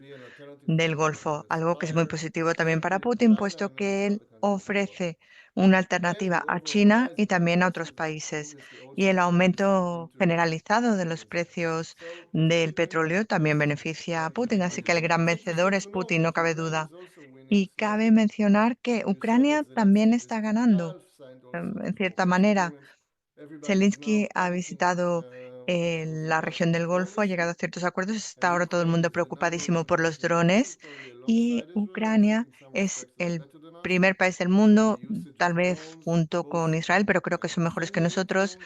del Golfo, algo que es muy positivo también para Putin, puesto que él ofrece una alternativa a China y también a otros países. Y el aumento generalizado de los precios del petróleo también beneficia a Putin, así que el gran vencedor es Putin, no cabe duda. Y cabe mencionar que Ucrania también está ganando, en cierta manera. Zelensky ha visitado la región del Golfo, ha llegado a ciertos acuerdos, está ahora todo el mundo preocupadísimo por los drones y Ucrania es el primer país del mundo, tal vez junto con Israel, pero creo que son mejores que nosotros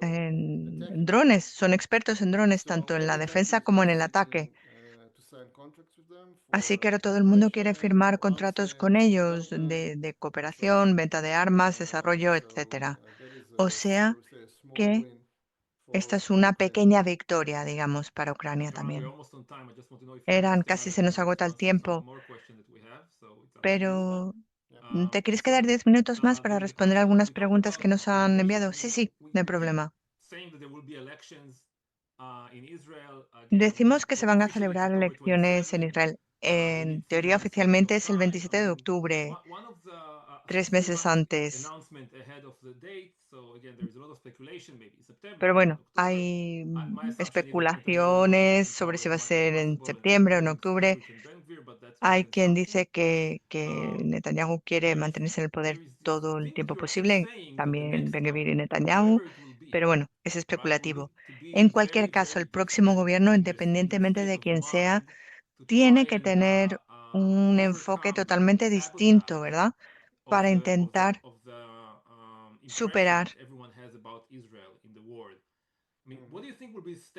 en drones, son expertos en drones tanto en la defensa como en el ataque. Así que ahora todo el mundo quiere firmar contratos con ellos de cooperación, venta de armas, desarrollo, etcétera. O sea que esta es una pequeña victoria, digamos, para Ucrania también. Casi se nos agota el tiempo, pero ¿te quieres quedar 10 minutos más para responder algunas preguntas que nos han enviado? Sí, sí, no hay problema. Decimos que se van a celebrar elecciones en Israel. En teoría, oficialmente es el 27 de octubre, 3 meses antes. Pero bueno, hay especulaciones sobre si va a ser en septiembre o en octubre. Hay quien dice que Netanyahu quiere mantenerse en el poder todo el tiempo posible, también Ben-Gvir y Netanyahu, pero bueno, es especulativo. En cualquier caso, el próximo gobierno, independientemente de quién sea, tiene que tener un enfoque totalmente distinto, ¿verdad? Para intentar superar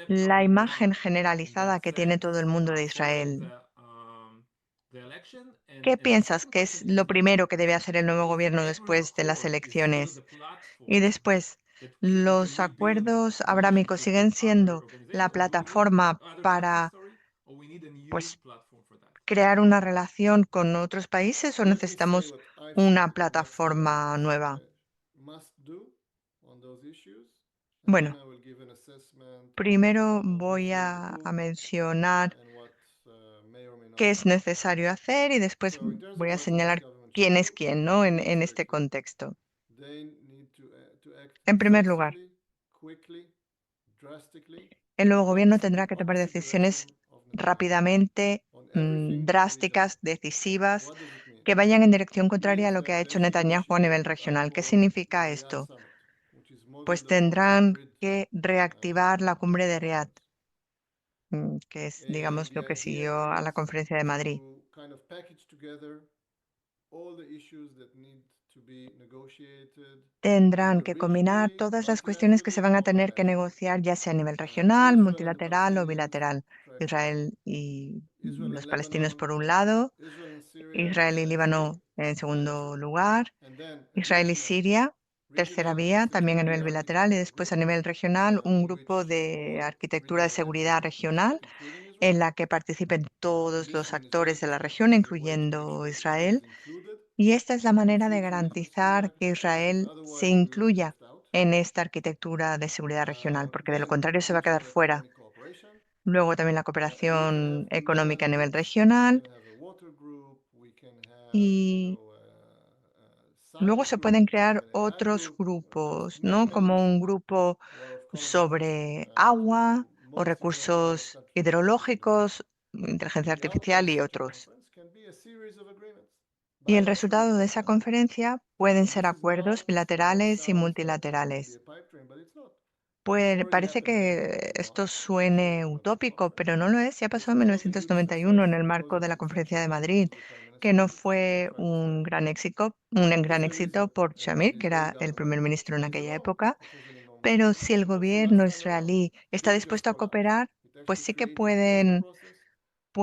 la imagen generalizada que tiene todo el mundo de Israel. ¿Qué piensas que es lo primero que debe hacer el nuevo gobierno después de las elecciones? Y después, ¿los acuerdos abrámicos siguen siendo la plataforma para, pues, crear una relación con otros países o Let me say necesitamos what I una think that's plataforma nueva? must do on those issues, and then Bueno, I will give an assessment primero of voy Israel a do mencionar and what may or may not qué be es done. necesario hacer y después So in terms of voy a what the next señalar government should quién es do, quién, ¿no? I En, think it's en very este clear. contexto. They need to act En primer lugar, decisively, quickly, drastically, el nuevo and gobierno that's in tendrá the que tomar opposite decisiones direction of Netanyahu rápidamente, on everything drásticas, regionally. decisivas, What does it mean? que vayan en dirección It contraria a means lo que ha that hecho basically they Netanyahu a should nivel get regional. ¿Qué back on significa the Riyadh esto? summit, which is Pues modeled upon tendrán Madrid que reactivar la cumbre de Riad, conference. que es, And digamos, the lo que idea siguió a la is conferencia de Madrid. to kind of package together all the issues that need to be negotiated Tendrán either que combinar regionally, todas las cuestiones que se multilaterally, van a or tener que bilaterally. negociar, ya sea a nivel regional, Israel and multilateral o Palestinians bilateral. track one, Israel y Israel los and palestinos Lebanon, por un lado, Israel and Syria, Israel y next two, Líbano en segundo bilateral, lugar, and then Israel y regional. Siria, tercera Regional vía, también a nivel security bilateral, y architecture después a group, nivel regional, un in grupo which de all arquitectura de regional seguridad actors regional participate, including Israel. en la que participen todos los Listening is very actores de la important. región, This is a way to make incluyendo sure Israel is Israel. included. Y esta es la manera If de it's a reconstruction garantizar que architecture, because Israel se otherwise we will be incluya left out. en esta arquitectura de seguridad regional, porque de lo Then contrario se va a quedar regional fuera. economic cooperation. Luego también la We can cooperación have económica a nivel municipalities. We regional. can have a water group. We can have, Y luego science se group. pueden We can crear have an AI otros group. There's grupos, many ¿no? Como un mechanisms grupo who are of common interest sobre agua to o most, if not all, recursos countries in the region. hidrológicos, inteligencia The outcome artificial of y such a otros. conference can be a series of agreements, Y el bilateral resultado or de esa multilateral. conferencia pueden And ser this is not acuerdos what bilaterales y sounds like it's going to be multilaterales. a pipe dream, but it's not. It's Pues already parece happened in que 1991 esto in the suene Geneva Olympic utópico, Conference. pero no lo es. Ya pasó This en was not a huge 1991 en success el because marco of de the la Conferencia de defection Madrid, of the prime que minister, no the fue prime minister un Shamir. gran éxito, Israelis por and Shamir, the que Israeli era el government primer ministro en plays a aquella role, época. which was an enormous Pero success. si el And also last gobierno time around, israelí está didn't just dispuesto a collapse. cooperar, It pues actually sí que created a political pueden process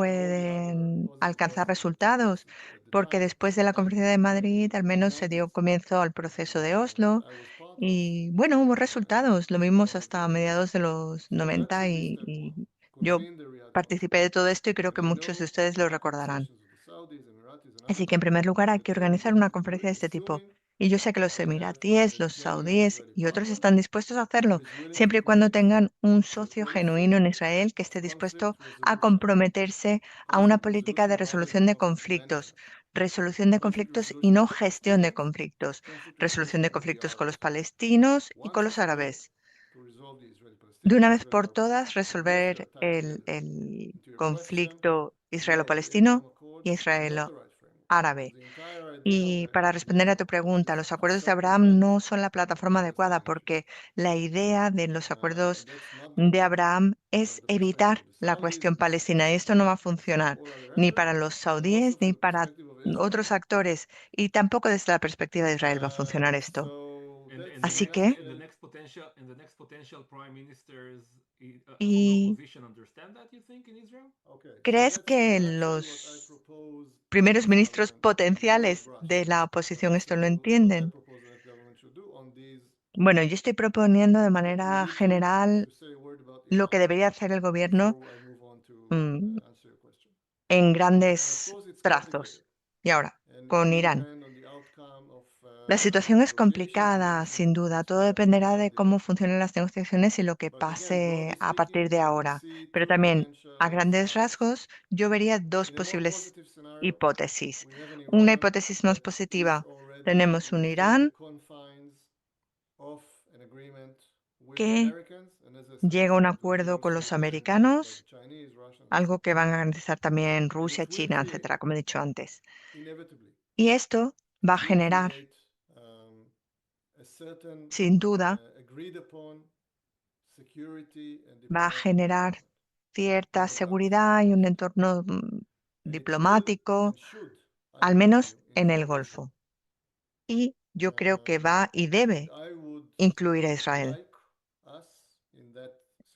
with all the other pueden positive alcanzar aspects that took place resultados, at the porque time. después de la Conferencia de Madrid al In the menos se dio 90s, comienzo al proceso de Oslo I was part of y bueno, hubo resultados, lo vimos one of hasta the mediados de los so that's 90 really y, step one. y yo Convene the Riyadh participé de conference. todo esto y creo And que I muchos de know ustedes lo after recordarán. conversations with the Saudis, Emiratis, and Así others, que en primer lugar hay that que they're organizar interested una to do it, conferencia de este tipo. assuming Y yo sé que los they have emiratíes, a los genuine saudíes Israeli y otros partner están dispuestos a hacerlo, that is willing to siempre y cuando commit tengan un to a socio policy genuino en Israel que of esté dispuesto conflict a resolution. comprometerse a una Conflict política de resolution rather than resolución de conflict conflictos. management. Resolución de Conflict conflictos y resolution no with the gestión de Palestinians, conflictos. conflict Resolución resolution de with the conflictos con los Arabs. palestinos y con Once los it's agreed árabes. to resolve the De Israeli-Palestinian, una vez Israel por Arab todas, conflict, invest their resolver time el, together. el And to your question, conflicto yeah, the Abraham israelo-palestino y Accords are not the right framework. israelo-árabe. The entire idea of Y the para responder a tu pregunta, los acuerdos de Abraham no son la plataforma adecuada porque la idea de los acuerdos and that's not the de way Abraham from es the perspective evitar of the la Saudis cuestión and palestina y esto no va a funcionar all other ni actors, para los and also saudíes from ni the para perspective of Israel. otros actores y tampoco desde la perspectiva de Israel va a funcionar esto. So that's Así the que, next potential prime ministers from the ¿y opposition understand that, you think, in Israel? okay. So crees que actually what I los propose to the primeros next ministros government in broad potenciales brush. de la So oposición that's esto lo what I entienden? propose the next government should do on these Bueno, yo issues. estoy proponiendo de We manera need general to say a word about lo que Iran debería hacer el gobierno before I move on to mm, answer your question. en And of grandes course it's trazos. complicated. Y ahora, And it con will Irán. depend on the outcome of La situación es complicada, sin duda. Todo dependerá de cómo funcionen las negociaciones y lo que pase a partir de ahora. Pero también, a grandes rasgos, yo vería dos posibles hipótesis. Una hipótesis más positiva. Tenemos un Irán que llega a un acuerdo con los americanos, algo que van a garantizar también Rusia, China, etcétera, como he dicho antes. Y esto va a generar, sin duda, va a generar cierta seguridad y un entorno diplomático, al menos en el Golfo. Y yo creo que va y debe incluir a Israel.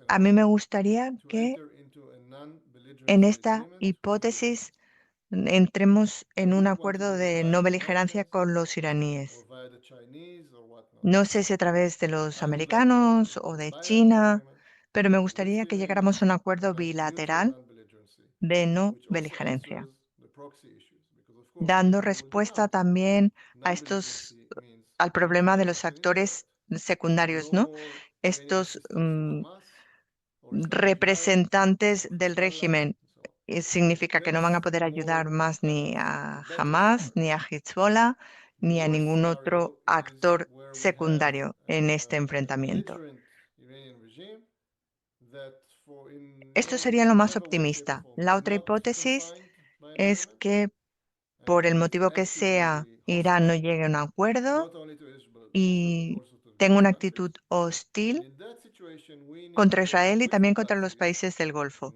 A mí me gustaría que en esta hipótesis entremos en un acuerdo de no beligerancia con los iraníes. No sé si a través de los americanos o de China, pero me gustaría que llegáramos a un acuerdo bilateral de no beligerencia, dando respuesta también a al problema de los actores secundarios, ¿no? Estos representantes del régimen. Significa que no van a poder ayudar más ni a Hamas, ni a Hezbollah, ni a ningún otro actor secundario en este enfrentamiento. Esto sería lo más optimista. La otra hipótesis es que por el motivo que sea, Irán no llegue a un acuerdo y tenga una actitud hostil contra Israel y también contra los países del Golfo.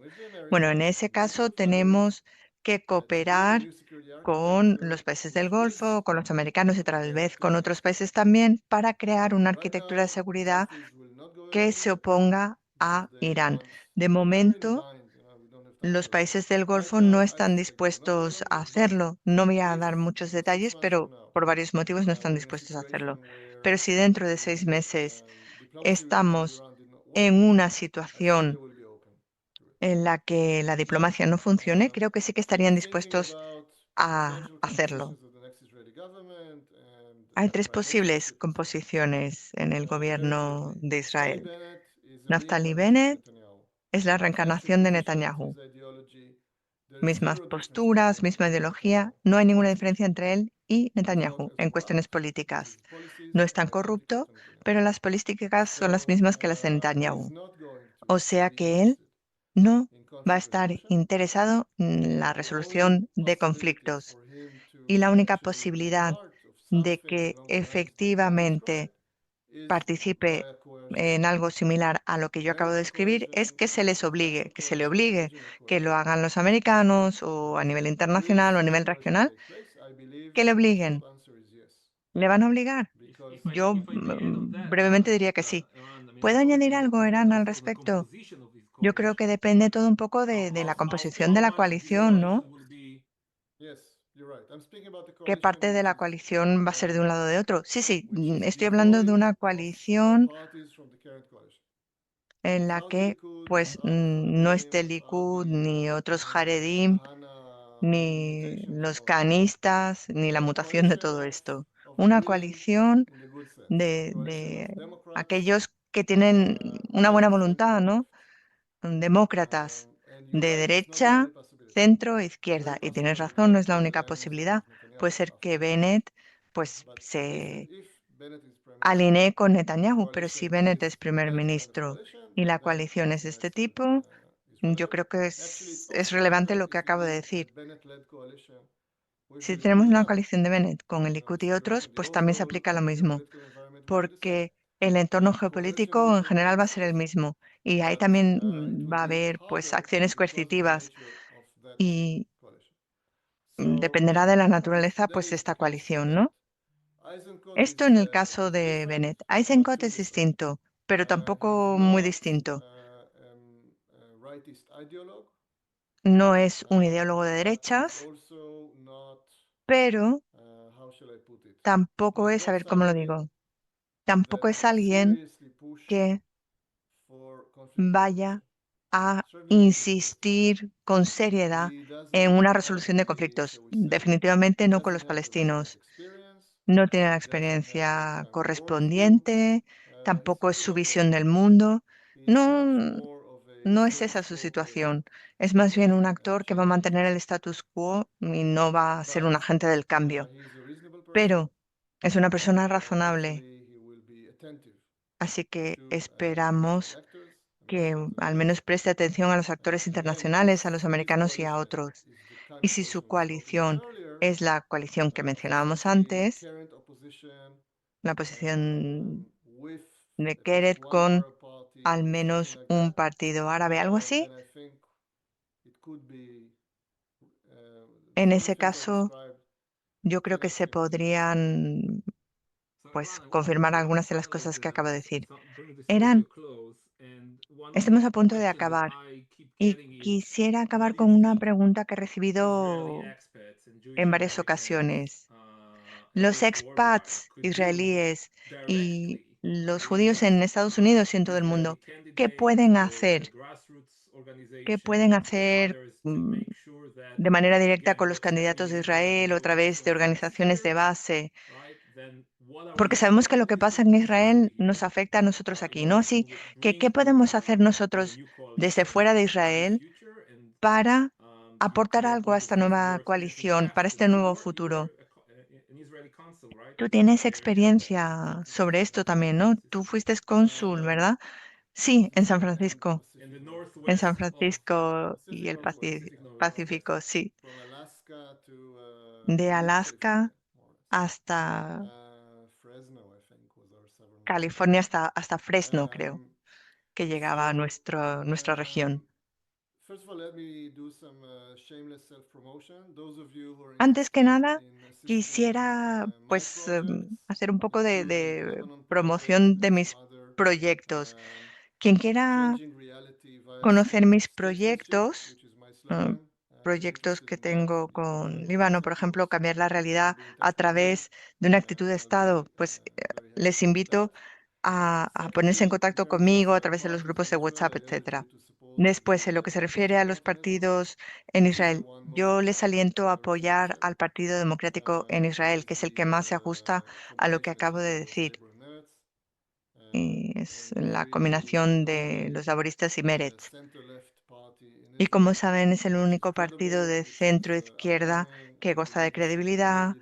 Bueno, en ese caso tenemos que cooperar con los países del Golfo, con los americanos y tal vez con otros países también para crear una arquitectura de seguridad que se oponga a Irán. De momento, los países del Golfo no están dispuestos a hacerlo. No voy a dar muchos detalles, pero por varios motivos no están dispuestos a hacerlo. Pero si dentro de 6 meses estamos en una situación en la que la diplomacia no funcione, creo que sí que estarían dispuestos a hacerlo. Hay 3 posibles composiciones en el gobierno de Israel. Naftali Bennett es la reencarnación de Netanyahu. Mismas posturas, misma ideología, no hay ninguna diferencia entre él y Netanyahu en cuestiones políticas. No es tan corrupto, pero las políticas son las mismas que las de Netanyahu. O sea que él no va a estar interesado en la resolución de conflictos. Y la única posibilidad de que efectivamente participe en algo similar a lo que yo acabo de describir es que se les obligue, que se le obligue, que lo hagan los americanos o a nivel internacional o a nivel regional, que le obliguen. ¿Le van a obligar? If I, Yo if I may add on that, brevemente diría que sí. Eran, I mean, ¿Puedo añadir algo, it Eran, depends al also on the respecto? composition of this Yo creo que coalition. depende todo un poco de la composición de How la much of this coalición, ¿no? coalition will be ¿Qué parte de la coalición va a ser de un lado o de otro? Sí, sí, estoy hablando de una coalición en la que pues no esté Likud, ni otros Haredim, ni los canistas, ni la mutación de todo esto. Una coalición de aquellos que tienen una buena voluntad, ¿no? Demócratas de derecha, centro e izquierda. Y tienes razón, no es la única posibilidad. Puede ser que Bennett pues se alinee con Netanyahu, pero si Bennett es primer ministro y la coalición es de este tipo, yo creo que es relevante lo que acabo de decir. Si tenemos una coalición de Bennett con el Likud y otros, pues también se aplica lo mismo, porque el entorno geopolítico en general va a ser el mismo y ahí también va a haber pues acciones coercitivas y dependerá de la naturaleza pues de esta coalición, ¿no? Esto en el caso de Bennett. Eisenkot es distinto, pero tampoco muy distinto. No es un ideólogo de derechas, pero tampoco es, a ver cómo lo digo, tampoco es alguien que vaya a insistir con seriedad en una resolución de conflictos. Definitivamente no con los palestinos. no tiene la experiencia correspondiente, tampoco es su visión del mundo. No, no es esa su situación. Es más bien un actor que va a mantener el status quo y no va a ser un agente del cambio. Pero es una persona razonable, así que esperamos que al menos preste atención a los actores internacionales, a los americanos y a otros. Y si su coalición es la coalición que mencionábamos antes, la posición de Keret con al menos un partido árabe, algo así, en ese caso yo creo que se podrían pues confirmar algunas de las cosas que acabo de decir. Eran, estamos a punto de acabar y quisiera acabar con una pregunta que he recibido en varias ocasiones. Los expats israelíes y los judíos en Estados Unidos y en todo el mundo, ¿qué pueden hacer? ¿Qué pueden hacer de manera directa con los candidatos de Israel o a través de organizaciones de base? Porque sabemos que lo que pasa en Israel nos afecta a nosotros aquí, ¿no? Así que, ¿qué podemos hacer nosotros desde fuera de Israel para aportar algo a esta nueva coalición, para este nuevo futuro? Tú tienes experiencia sobre esto también, ¿no? Tú fuiste cónsul, ¿verdad? Sí, en San Francisco. En San Francisco y el Pacífico, sí. De Alaska hasta California, hasta Fresno, creo, que llegaba a nuestra región. Antes que nada, quisiera pues hacer un poco de promoción de mis proyectos. Quien quiera conocer mis proyectos, eh, proyectos que tengo con Líbano, por ejemplo, cambiar la realidad a través de una actitud de Estado, pues les invito a ponerse en contacto conmigo a través de los grupos de WhatsApp, etcétera. Después, en lo que se refiere a los partidos en Israel, yo les aliento a apoyar al Partido Democrático en Israel, que es el que más se ajusta a lo que acabo de decir. Y es la combinación de los laboristas y Meretz. Y como saben, es el único partido de centro izquierda que goza de credibilidad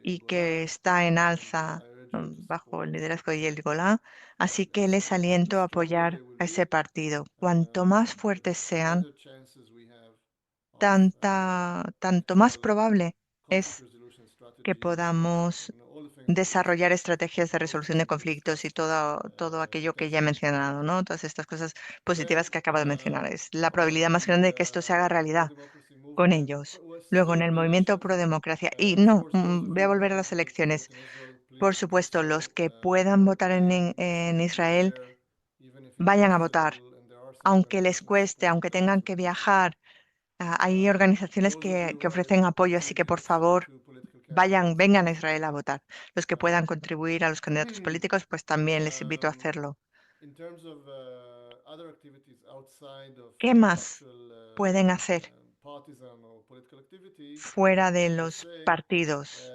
y que está en alza bajo el liderazgo de Yair Golán. Así que les aliento a apoyar a ese partido. Cuanto más fuertes sean, tanto más probable es que podamos desarrollar estrategias de resolución de conflictos y todo aquello que ya he mencionado, ¿no? Todas estas cosas positivas que acabo de mencionar. Es la probabilidad más grande de que esto se haga realidad con ellos. Luego, en el movimiento pro democracia. Y no, voy a volver a las elecciones. Por supuesto, los que puedan votar en Israel, vayan a votar. Aunque les cueste, aunque tengan que viajar, hay organizaciones que ofrecen apoyo, así que por favor, vengan a Israel a votar. Los que puedan contribuir a los candidatos políticos, pues también les invito a hacerlo. ¿Qué más pueden hacer fuera de los partidos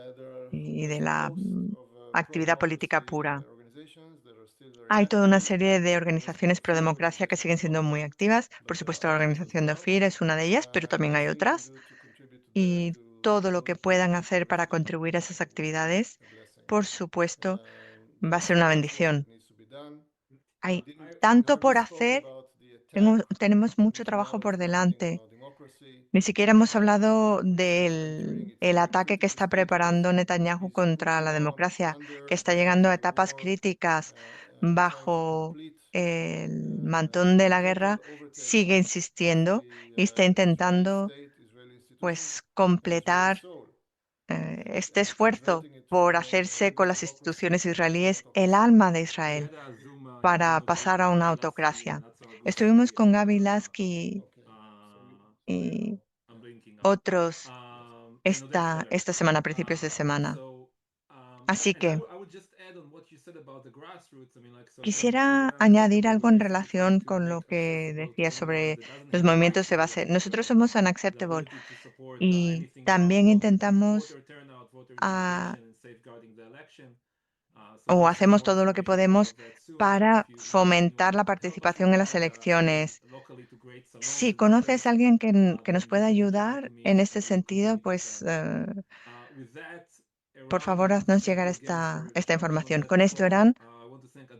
y de la actividad política pura? Hay toda una serie de organizaciones pro democracia que siguen siendo muy activas. Por supuesto, la organización de OFIR es una de ellas, pero también hay otras. Y todo lo que puedan hacer para contribuir a esas actividades, por supuesto, va a ser una bendición. Hay tanto por hacer, tenemos mucho trabajo por delante. Ni siquiera hemos hablado del el ataque que está preparando Netanyahu contra la democracia, que está llegando a etapas críticas bajo el mantón de la guerra, sigue insistiendo y está intentando pues completar este esfuerzo por hacerse con las instituciones israelíes el alma de Israel para pasar a una autocracia. Estuvimos con Gaby Lasky y otros esta semana, a principios de semana. Así que quisiera añadir algo en relación con lo que decía sobre los movimientos de base. Nosotros somos Unacceptable y también intentamos o hacemos todo lo que podemos para fomentar la participación en las elecciones. Si conoces a alguien que nos pueda ayudar en este sentido, pues por favor haznos llegar esta información. Con esto, Eran,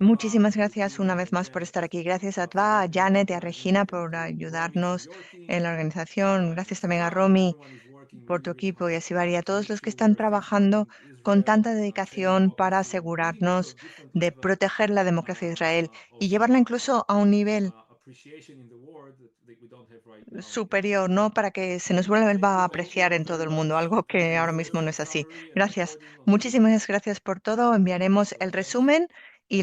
muchísimas gracias una vez más por estar aquí. Gracias a Tva, a Janet y a Regina por ayudarnos en la organización. Gracias también a Romy por tu equipo y a Sibar y a todos los que están trabajando con tanta dedicación para asegurarnos de proteger la democracia de Israel y llevarla incluso a un nivel superior, ¿no? Para que se nos vuelva a apreciar en todo el mundo, algo que ahora mismo no es así. Gracias. Muchísimas gracias por todo. Enviaremos el resumen y